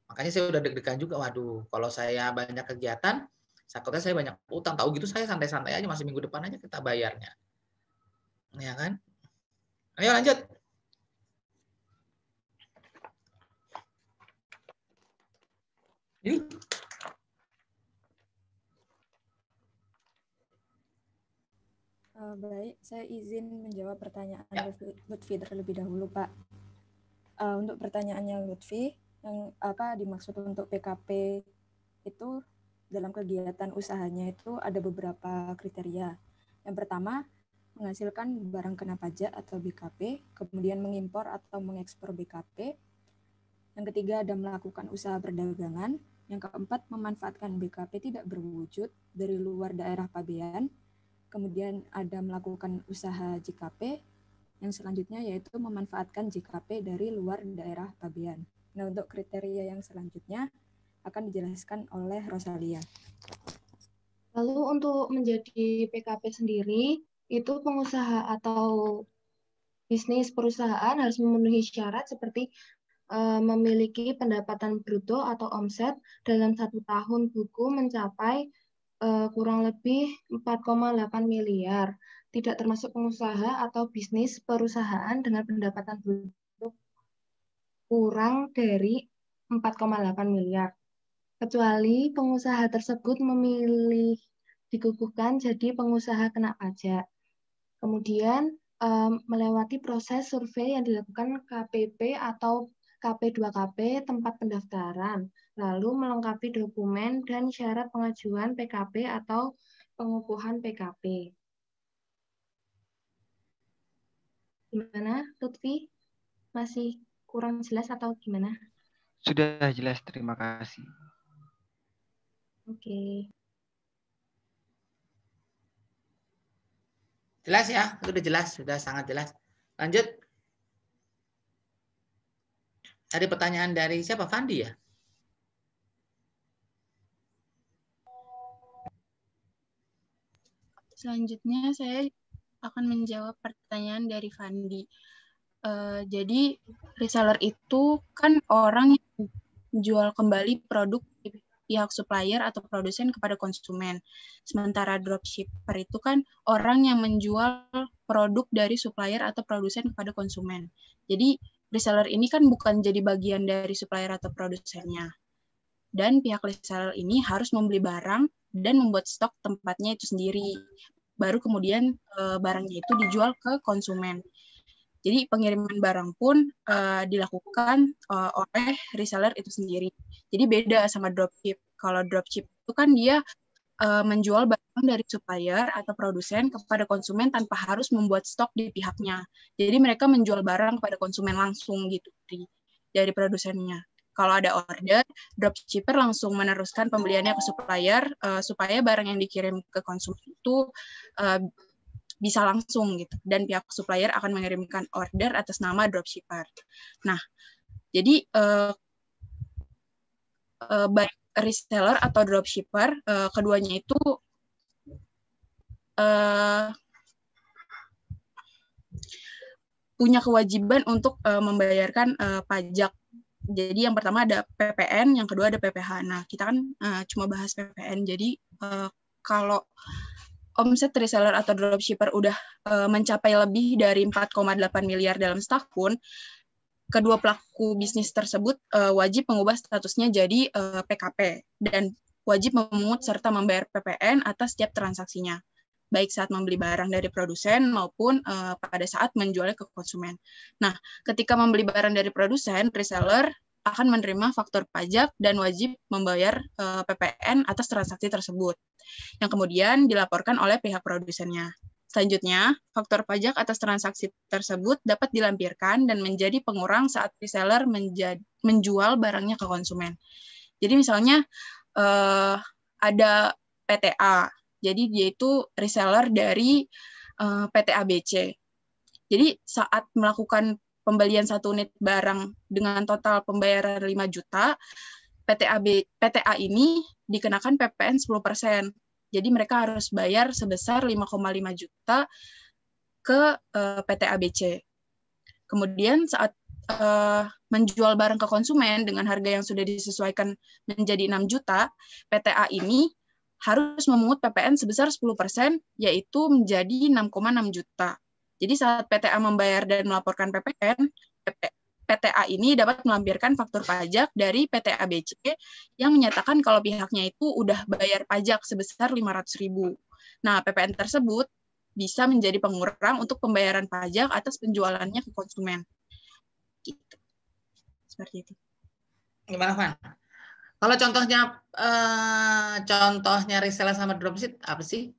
Makanya saya udah deg-degan juga. Waduh, kalau saya banyak kegiatan, takutnya saya banyak utang. Tahu gitu saya santai-santai aja, masih minggu depan aja kita bayarnya. Ya kan? Ayo lanjut. Yuk. Baik, saya izin menjawab pertanyaan Lutfi terlebih dahulu, Pak. Untuk pertanyaannya Lutfi, yang apa dimaksud untuk PKP itu dalam kegiatan usahanya itu ada beberapa kriteria. Yang pertama, menghasilkan barang kena pajak atau BKP, kemudian mengimpor atau mengekspor BKP. Yang ketiga, ada melakukan usaha perdagangan. Yang keempat, memanfaatkan BKP tidak berwujud dari luar daerah pabean. Kemudian ada melakukan usaha JKP. Yang selanjutnya yaitu memanfaatkan JKP dari luar daerah pabean. Nah, untuk kriteria yang selanjutnya akan dijelaskan oleh Rosalia. Lalu untuk menjadi PKP sendiri, itu pengusaha atau bisnis perusahaan harus memenuhi syarat seperti memiliki pendapatan bruto atau omset dalam 1 tahun buku mencapai kurang lebih 4,8 miliar. Tidak termasuk pengusaha atau bisnis perusahaan dengan pendapatan bruto kurang dari 4,8 miliar. Kecuali pengusaha tersebut memilih dikukuhkan jadi pengusaha kena pajak. Kemudian melewati proses survei yang dilakukan KPP atau KP2KP tempat pendaftaran, lalu melengkapi dokumen dan syarat pengajuan PKP atau pengukuhan PKP. Gimana, Lutfi? Masih kurang jelas atau gimana? Sudah jelas, terima kasih. Oke. Jelas ya? Sudah jelas, sudah sangat jelas. Lanjut. Ada pertanyaan dari siapa? Fandi ya? Selanjutnya saya akan menjawab pertanyaan dari Fandi. Jadi reseller itu kan orang yang jual kembali produk pihak supplier atau produsen kepada konsumen. Sementara dropshipper itu kan orang yang menjual produk dari supplier atau produsen kepada konsumen. Jadi reseller ini kan bukan jadi bagian dari supplier atau produsennya. Dan pihak reseller ini harus membeli barang dan membuat stok tempatnya itu sendiri. Baru kemudian barangnya itu dijual ke konsumen. Jadi pengiriman barang pun dilakukan oleh reseller itu sendiri. Jadi beda sama dropship. Kalau dropship itu kan dia menjual barang dari supplier atau produsen kepada konsumen tanpa harus membuat stok di pihaknya. Jadi mereka menjual barang kepada konsumen langsung gitu dari produsennya. Kalau ada order, dropshipper langsung meneruskan pembeliannya ke supplier supaya barang yang dikirim ke konsumen itu bisa langsung gitu. Dan pihak supplier akan mengirimkan order atas nama dropshipper. Nah, jadi baik reseller atau dropshipper, keduanya itu punya kewajiban untuk membayarkan pajak. Jadi yang pertama ada PPN, yang kedua ada PPh. Nah, kita kan cuma bahas PPN. Jadi kalau omset reseller atau dropshipper udah mencapai lebih dari 4,8 miliar dalam setahun, kedua pelaku bisnis tersebut wajib mengubah statusnya jadi PKP dan wajib memungut serta membayar PPN atas setiap transaksinya, baik saat membeli barang dari produsen maupun pada saat menjualnya ke konsumen. Nah, ketika membeli barang dari produsen, reseller akan menerima faktur pajak dan wajib membayar PPN atas transaksi tersebut, yang kemudian dilaporkan oleh pihak produsennya. Selanjutnya, faktur pajak atas transaksi tersebut dapat dilampirkan dan menjadi pengurang saat reseller menjual barangnya ke konsumen. Jadi misalnya ada PTA, jadi dia itu reseller dari PT ABC. Jadi saat melakukan pembelian 1 unit barang dengan total pembayaran 5 juta, PTA ini dikenakan PPN 10%. Jadi mereka harus bayar sebesar 5,5 juta ke PT ABC. Kemudian saat menjual barang ke konsumen dengan harga yang sudah disesuaikan menjadi 6 juta, PTA ini harus memungut PPN sebesar 10%, yaitu menjadi 6,6 juta. Jadi saat PTA membayar dan melaporkan PPN, PTA ini dapat melampirkan faktur pajak dari PT ABC yang menyatakan kalau pihaknya itu udah bayar pajak sebesar 500.000. Nah, PPN tersebut bisa menjadi pengurang untuk pembayaran pajak atas penjualannya ke konsumen. Gitu. Seperti itu. Gimana, Van? Kalau contohnya reseller sama dropship apa sih?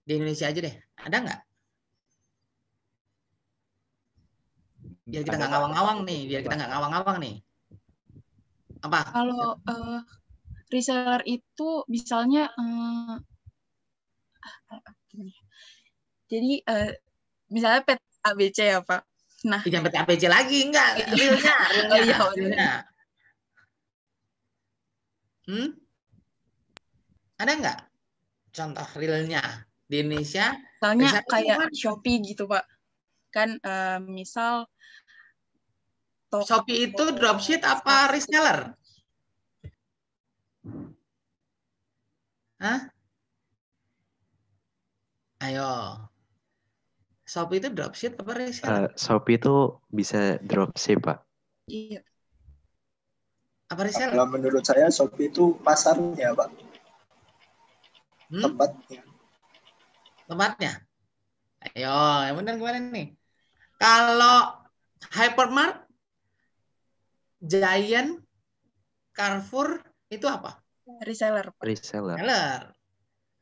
Di Indonesia aja deh. Ada nggak? Biar kita nggak ngawang-ngawang nih. Apa? Kalau reseller itu misalnya jadi misalnya PT ABC ya Pak. Nah, jangan PT ABC lagi, enggak. Realnya. Ada nggak contoh realnya di Indonesia? Misalnya kayak Shopee gitu Pak. Kan misal Shopee itu dropship apa reseller? Hah? Ayo. Shopee itu dropship apa reseller? Shopee itu bisa dropship, Pak. Iya. Apa reseller? Kalau menurut saya Shopee itu pasarnya, Pak. Tempatnya. Ayo, yang benar gimana nih? Kalau Hypermart, Giant, Carrefour itu apa? Reseller. Reseller.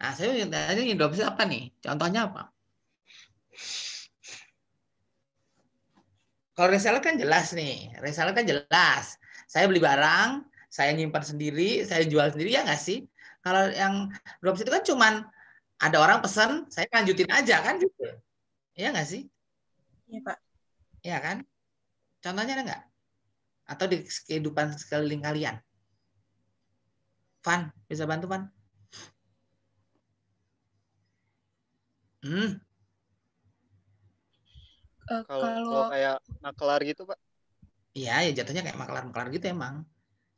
Nah, saya tadi dropship apa nih? Contohnya apa? Kalau reseller kan jelas nih. Saya beli barang, saya nyimpan sendiri, saya jual sendiri, ya nggak sih? Kalau yang dropship itu kan cuman ada orang pesan, saya lanjutin aja kan gitu. Iya nggak sih? Iya, Pak. Iya kan? Contohnya ada nggak? Atau di kehidupan sekeliling kalian? Van, bisa bantu Van? Kalau kayak makelar gitu Pak? Iya, ya jatuhnya kayak makelar gitu emang.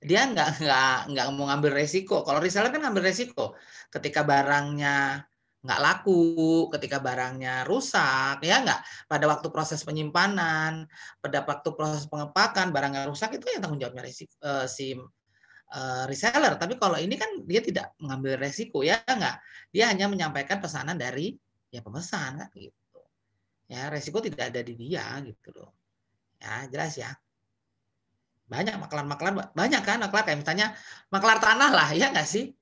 Dia nggak mau ngambil resiko. Kalau reseller kan ngambil resiko. Ketika barangnya nggak laku, ketika barangnya rusak, ya nggak. Pada waktu proses penyimpanan, pada waktu proses pengepakan, barangnya rusak, itu yang tanggung jawabnya si reseller. Tapi kalau ini kan dia tidak mengambil resiko, ya nggak. Dia hanya menyampaikan pesanan dari ya pemesan kan gitu. Ya, resiko tidak ada di dia gitu loh. Ya, jelas ya. Banyak maklar-maklar, banyak kan maklar kayak misalnya maklar tanah lah, ya nggak sih?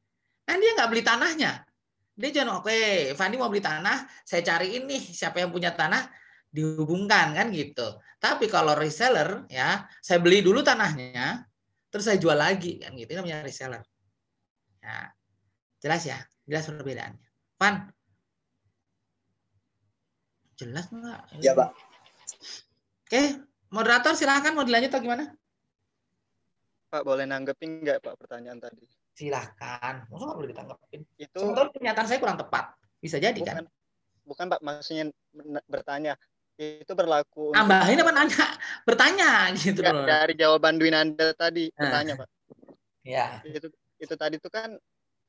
Kan dia nggak beli tanahnya. Dia jangan, oke, Fandi mau beli tanah, saya cariin nih siapa yang punya tanah, dihubungkan kan gitu. Tapi kalau reseller, ya saya beli dulu tanahnya, terus saya jual lagi kan gitu. Ini namanya reseller. Ya, jelas ya, jelas perbedaannya. Van, jelas nggak? Ya, Pak. Oke, moderator silahkan mau dilanjut atau gimana? Pak, boleh nanggepin nggak Pak pertanyaan tadi? Silahkan, masa nggak boleh ditanggapin? Itu sebetulnya pernyataan saya kurang tepat, bisa jadi kan? Bukan Pak, maksudnya bertanya. Itu berlaku tambahin apa nanya? Bertanya gitu ya, loh. dari jawaban Dwinanda tadi bertanya Pak. Ya. Itu tadi itu kan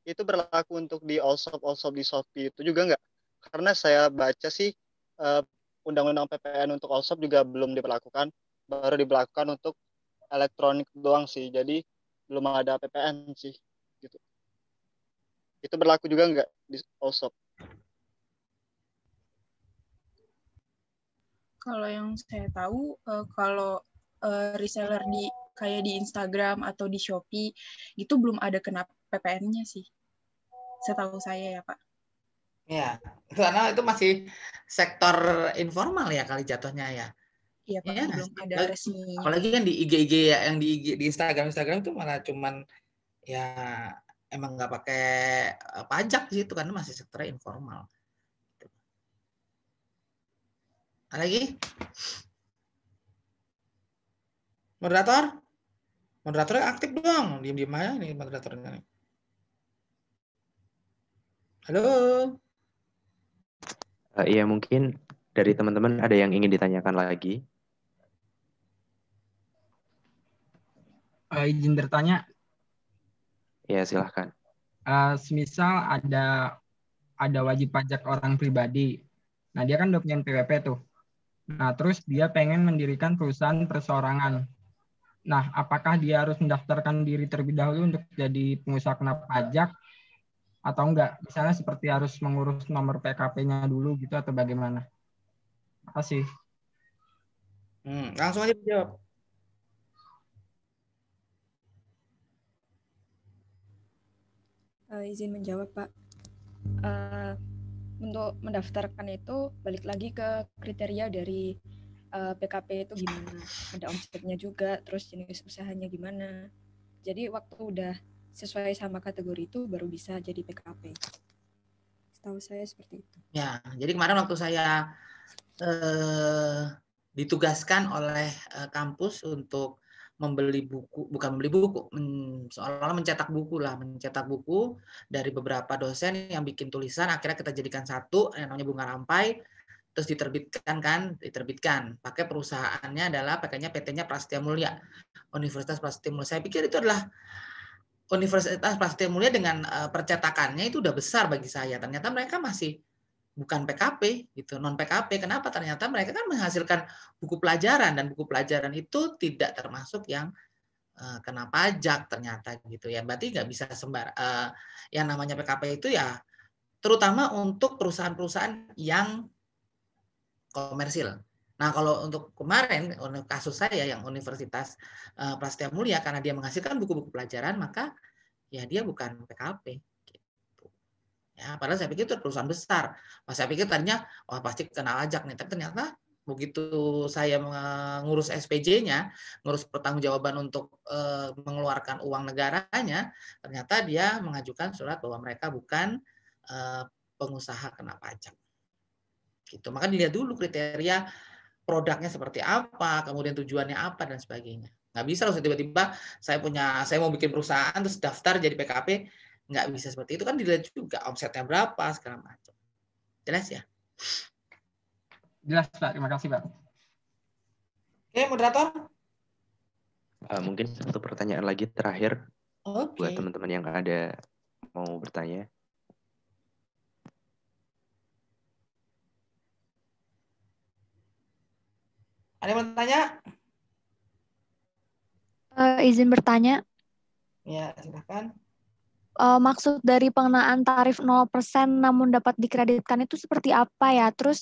itu berlaku untuk di Allshop di Shopee itu juga nggak? Karena saya baca sih undang-undang PPN untuk Allshop juga belum diberlakukan, baru diberlakukan untuk elektronik doang sih. Jadi belum ada PPN sih gitu. Itu berlaku juga nggak di Allshop? Kalau yang saya tahu, kalau reseller kayak di Instagram atau di Shopee, itu belum ada kena PPN-nya sih. Setahu saya ya, Pak. Ya, karena itu masih sektor informal ya kali jatuhnya ya. Iya, Pak, ya, belum ada resmi. Apalagi kan di IG ya, yang di IG, di Instagram itu malah cuman ya emang nggak pakai pajak sih itu, karena masih sektor informal. Ada lagi? Moderatornya aktif dong, diem aja nih moderatornya. Halo. Iya, mungkin dari teman-teman ada yang ingin ditanyakan lagi. Izin bertanya. Ya, silahkan. Semisal ada wajib pajak orang pribadi. Nah, dia kan udah punya PWP tuh. Nah, terus dia pengen mendirikan perusahaan perseorangan. Nah, apakah dia harus mendaftarkan diri terlebih dahulu untuk jadi pengusaha kena pajak atau enggak? Misalnya seperti harus mengurus nomor PKP-nya dulu gitu atau bagaimana? Makasih. Langsung aja dijawab. Izin menjawab, Pak. Untuk mendaftarkan itu balik lagi ke kriteria dari PKP itu gimana. Ada omsetnya juga, terus jenis usahanya gimana. Jadi waktu udah sesuai sama kategori itu baru bisa jadi PKP. Setahu saya seperti itu. Ya, jadi kemarin waktu saya ditugaskan oleh kampus untuk membeli buku, bukan membeli buku, seolah-olah mencetak buku dari beberapa dosen yang bikin tulisan, akhirnya kita jadikan satu yang namanya Bunga Rampai, terus diterbitkan pakai perusahaannya adalah pakainya PT-nya Prasetya Mulia, Universitas Prasetya Mulia. Saya pikir itu adalah Universitas Prasetya Mulia dengan percetakannya itu udah besar bagi saya. Ternyata mereka masih bukan PKP gitu, non PKP. Kenapa? Ternyata mereka kan menghasilkan buku pelajaran, dan buku pelajaran itu tidak termasuk yang kena pajak ternyata gitu ya. Berarti nggak bisa yang namanya PKP itu ya terutama untuk perusahaan-perusahaan yang komersil. Nah, kalau untuk kemarin kasus saya yang Universitas Prasetya Mulia, karena dia menghasilkan buku-buku pelajaran, maka ya dia bukan PKP. Ya, padahal saya pikir itu perusahaan besar. Saya pikir tadinya pasti kena pajak nih, tapi ternyata begitu saya mengurus SPJ-nya, ngurus pertanggungjawaban untuk mengeluarkan uang negaranya, ternyata dia mengajukan surat bahwa mereka bukan pengusaha kena pajak. Gitu. Maka dilihat dulu kriteria produknya seperti apa, kemudian tujuannya apa dan sebagainya. Nggak bisa loh tiba-tiba saya mau bikin perusahaan terus daftar jadi PKP. Nggak bisa seperti itu, kan dilihat juga omsetnya berapa segala macam. Jelas ya? Jelas Pak, terima kasih Pak. Oke, moderator. Mungkin satu pertanyaan lagi terakhir buat teman-teman yang ada mau bertanya. Ada yang mau bertanya? Izin bertanya. Ya, silakan. Maksud dari pengenaan tarif 0% namun dapat dikreditkan itu seperti apa ya? Terus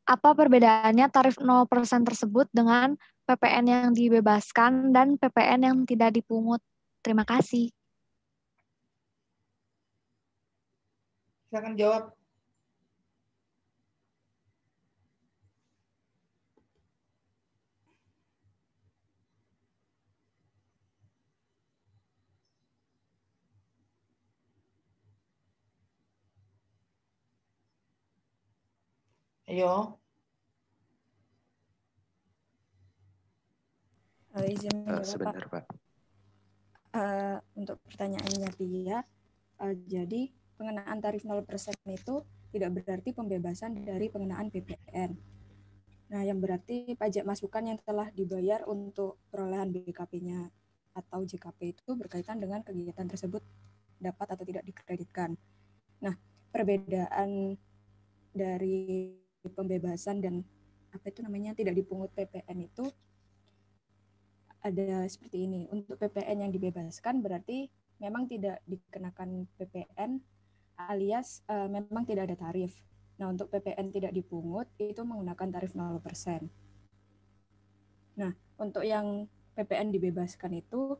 Apa perbedaannya tarif 0% tersebut dengan PPN yang dibebaskan dan PPN yang tidak dipungut? Terima kasih. Silakan jawab. Ayo. Izin menjawab, Sebentar, Pak. Untuk pertanyaannya Pia, jadi pengenaan tarif 0% itu tidak berarti pembebasan dari pengenaan PPN. Nah, yang berarti pajak masukan yang telah dibayar untuk perolehan BKP-nya atau JKP itu berkaitan dengan kegiatan tersebut dapat atau tidak dikreditkan. Nah, perbedaan dari pembebasan dan tidak dipungut PPN itu ada seperti ini. Untuk PPN yang dibebaskan berarti memang tidak dikenakan PPN alias memang tidak ada tarif. Nah, untuk PPN tidak dipungut itu menggunakan tarif 0%. Nah, untuk yang PPN dibebaskan itu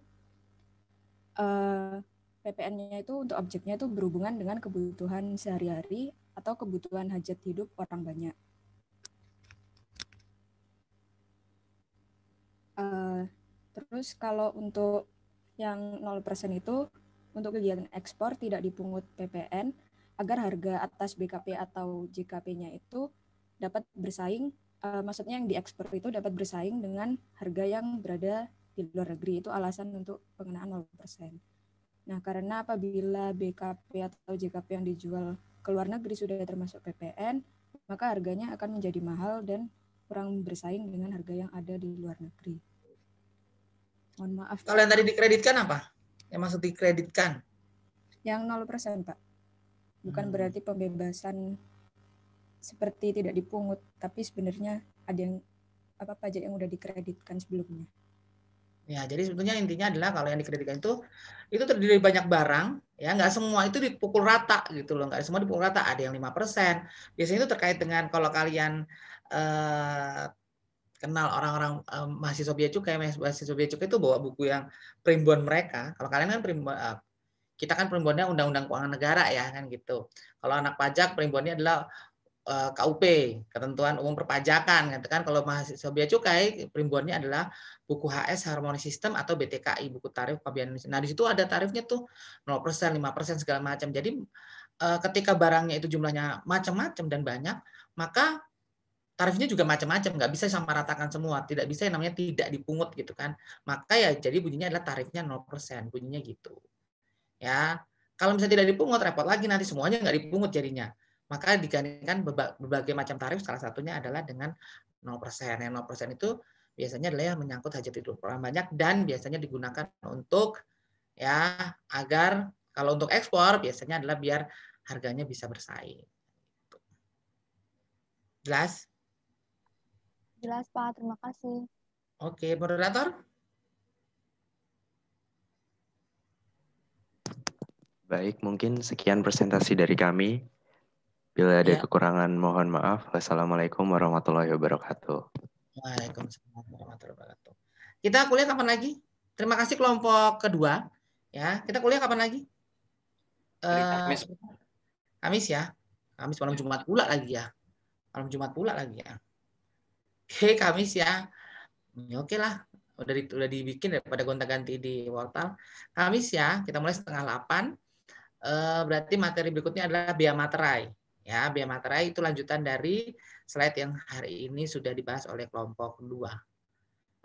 PPN-nya itu untuk objeknya itu berhubungan dengan kebutuhan sehari-hari atau kebutuhan hajat hidup orang banyak. Terus kalau untuk yang 0% itu untuk kegiatan ekspor tidak dipungut PPN agar harga atas BKP atau JKP-nya itu dapat bersaing, maksudnya yang diekspor itu dapat bersaing dengan harga yang berada di luar negeri. Itu alasan untuk pengenaan 0%. Nah, karena apabila BKP atau JKP yang dijual ke luar negeri sudah termasuk PPN, maka harganya akan menjadi mahal dan kurang bersaing dengan harga yang ada di luar negeri. Mohon maaf. Kalau yang tadi dikreditkan apa? Yang maksud dikreditkan? Yang 0%, Pak. Bukan berarti pembebasan seperti tidak dipungut, tapi sebenarnya ada yang pajak yang udah dikreditkan sebelumnya. Ya, jadi sebetulnya intinya adalah kalau yang dikreditkan itu terdiri dari banyak barang, ya nggak semua itu dipukul rata gitu loh, nggak semua dipukul rata, ada yang 5%. Biasanya itu terkait dengan kalau kalian kenal orang-orang mahasiswa bea cukai itu bawa buku yang primbon mereka. Kalau kalian kan primbon, kita kan primbonnya Undang-Undang Keuangan Negara ya kan gitu. Kalau anak pajak primbonnya adalah KUP, Ketentuan Umum Perpajakan, gitu kan. Kalau mahasiswa bea cukai primbonnya adalah buku HS Harmoni Sistem atau BTKI, buku tarif pabean Indonesia. Nah, di situ ada tarifnya tuh 0%, 5% segala macam. Jadi ketika barangnya itu jumlahnya macam-macam dan banyak, maka tarifnya juga macam-macam, nggak bisa sama ratakan semua, tidak bisa yang namanya tidak dipungut gitu kan. Maka ya jadi bunyinya adalah tarifnya 0%, bunyinya gitu. Ya, kalau misalnya tidak dipungut repot lagi nanti semuanya nggak dipungut jadinya. Maka digantikan berbagai macam tarif, salah satunya adalah dengan 0%. Yang 0% itu biasanya adalah yang menyangkut hajat hidup orang banyak dan biasanya digunakan untuk ya agar kalau untuk ekspor biasanya adalah biar harganya bisa bersaing. Jelas? Jelas, Pak. Terima kasih. Oke, moderator. Baik, mungkin sekian presentasi dari kami. Bila ada kekurangan, mohon maaf. Wassalamualaikum warahmatullahi wabarakatuh. Waalaikumsalam warahmatullahi wabarakatuh. Kita kuliah kapan lagi? Terima kasih kelompok kedua. Ya, kita kuliah kapan lagi? Kamis ya. Kamis malam Jumat pula lagi ya. Malam Jumat pula lagi ya. Oke, Kamis ya. Oke lah. Udah dibikin daripada gonta-ganti di portal. Kamis ya, kita mulai 7:30. Berarti materi berikutnya adalah bea materai. Ya, bea materai itu lanjutan dari slide yang hari ini sudah dibahas oleh kelompok 2.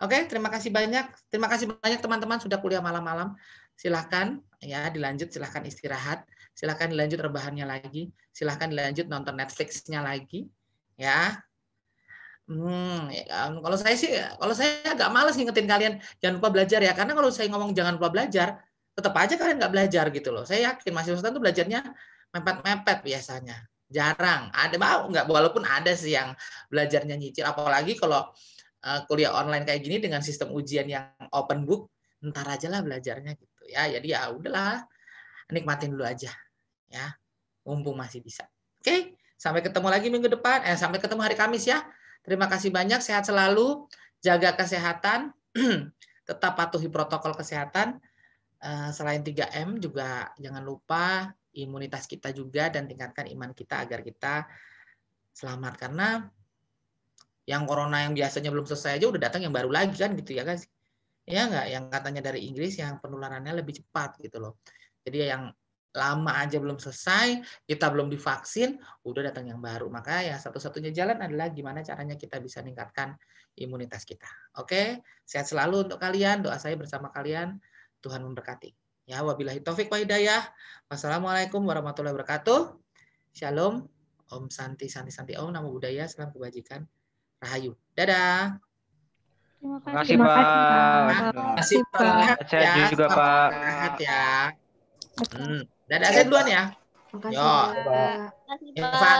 Oke, terima kasih banyak. Terima kasih banyak teman-teman sudah kuliah malam-malam. Silahkan ya dilanjut, silahkan istirahat, silahkan dilanjut rebahannya lagi, silahkan dilanjut nonton Netflix-nya lagi. Ya. Kalau saya agak malas ngingetin kalian jangan lupa belajar ya, karena kalau saya ngomong jangan lupa belajar, tetap aja kalian nggak belajar gitu loh. Saya yakin mahasiswa itu belajarnya mepet-mepet biasanya, jarang ada nggak, walaupun ada sih yang belajarnya nyicil, apalagi kalau kuliah online kayak gini dengan sistem ujian yang open book, ntar aja lah belajarnya gitu ya. Jadi ya udahlah, nikmatin dulu aja ya, mumpung masih bisa. Oke. Sampai ketemu lagi minggu depan. Sampai ketemu hari Kamis ya. Terima kasih banyak. Sehat selalu. Jaga kesehatan. Tetap patuhi protokol kesehatan. Selain 3M juga jangan lupa imunitas kita juga dan tingkatkan iman kita agar kita selamat. Karena yang corona yang biasanya belum selesai aja udah datang yang baru lagi kan gitu ya guys. Ya enggak, yang katanya dari Inggris yang penularannya lebih cepat gitu loh. Jadi yang lama aja belum selesai, kita belum divaksin, udah datang yang baru. Maka ya satu-satunya jalan adalah gimana caranya kita bisa meningkatkan imunitas kita. Oke, sehat selalu untuk kalian. Doa saya bersama kalian. Tuhan memberkati. Ya, wabillahi taufik wa hidayah. Wassalamualaikum warahmatullahi wabarakatuh. Shalom. Om Santi Santi Santi Om. Namo Buddhaya. Salam kebajikan. Rahayu. Dadah. Terima kasih, Pak. Terima kasih, Pak. Sehat juga, Pak. Sehat ya. Dadah, saya duluan ya. Makasih, Yo. Pak. Pak.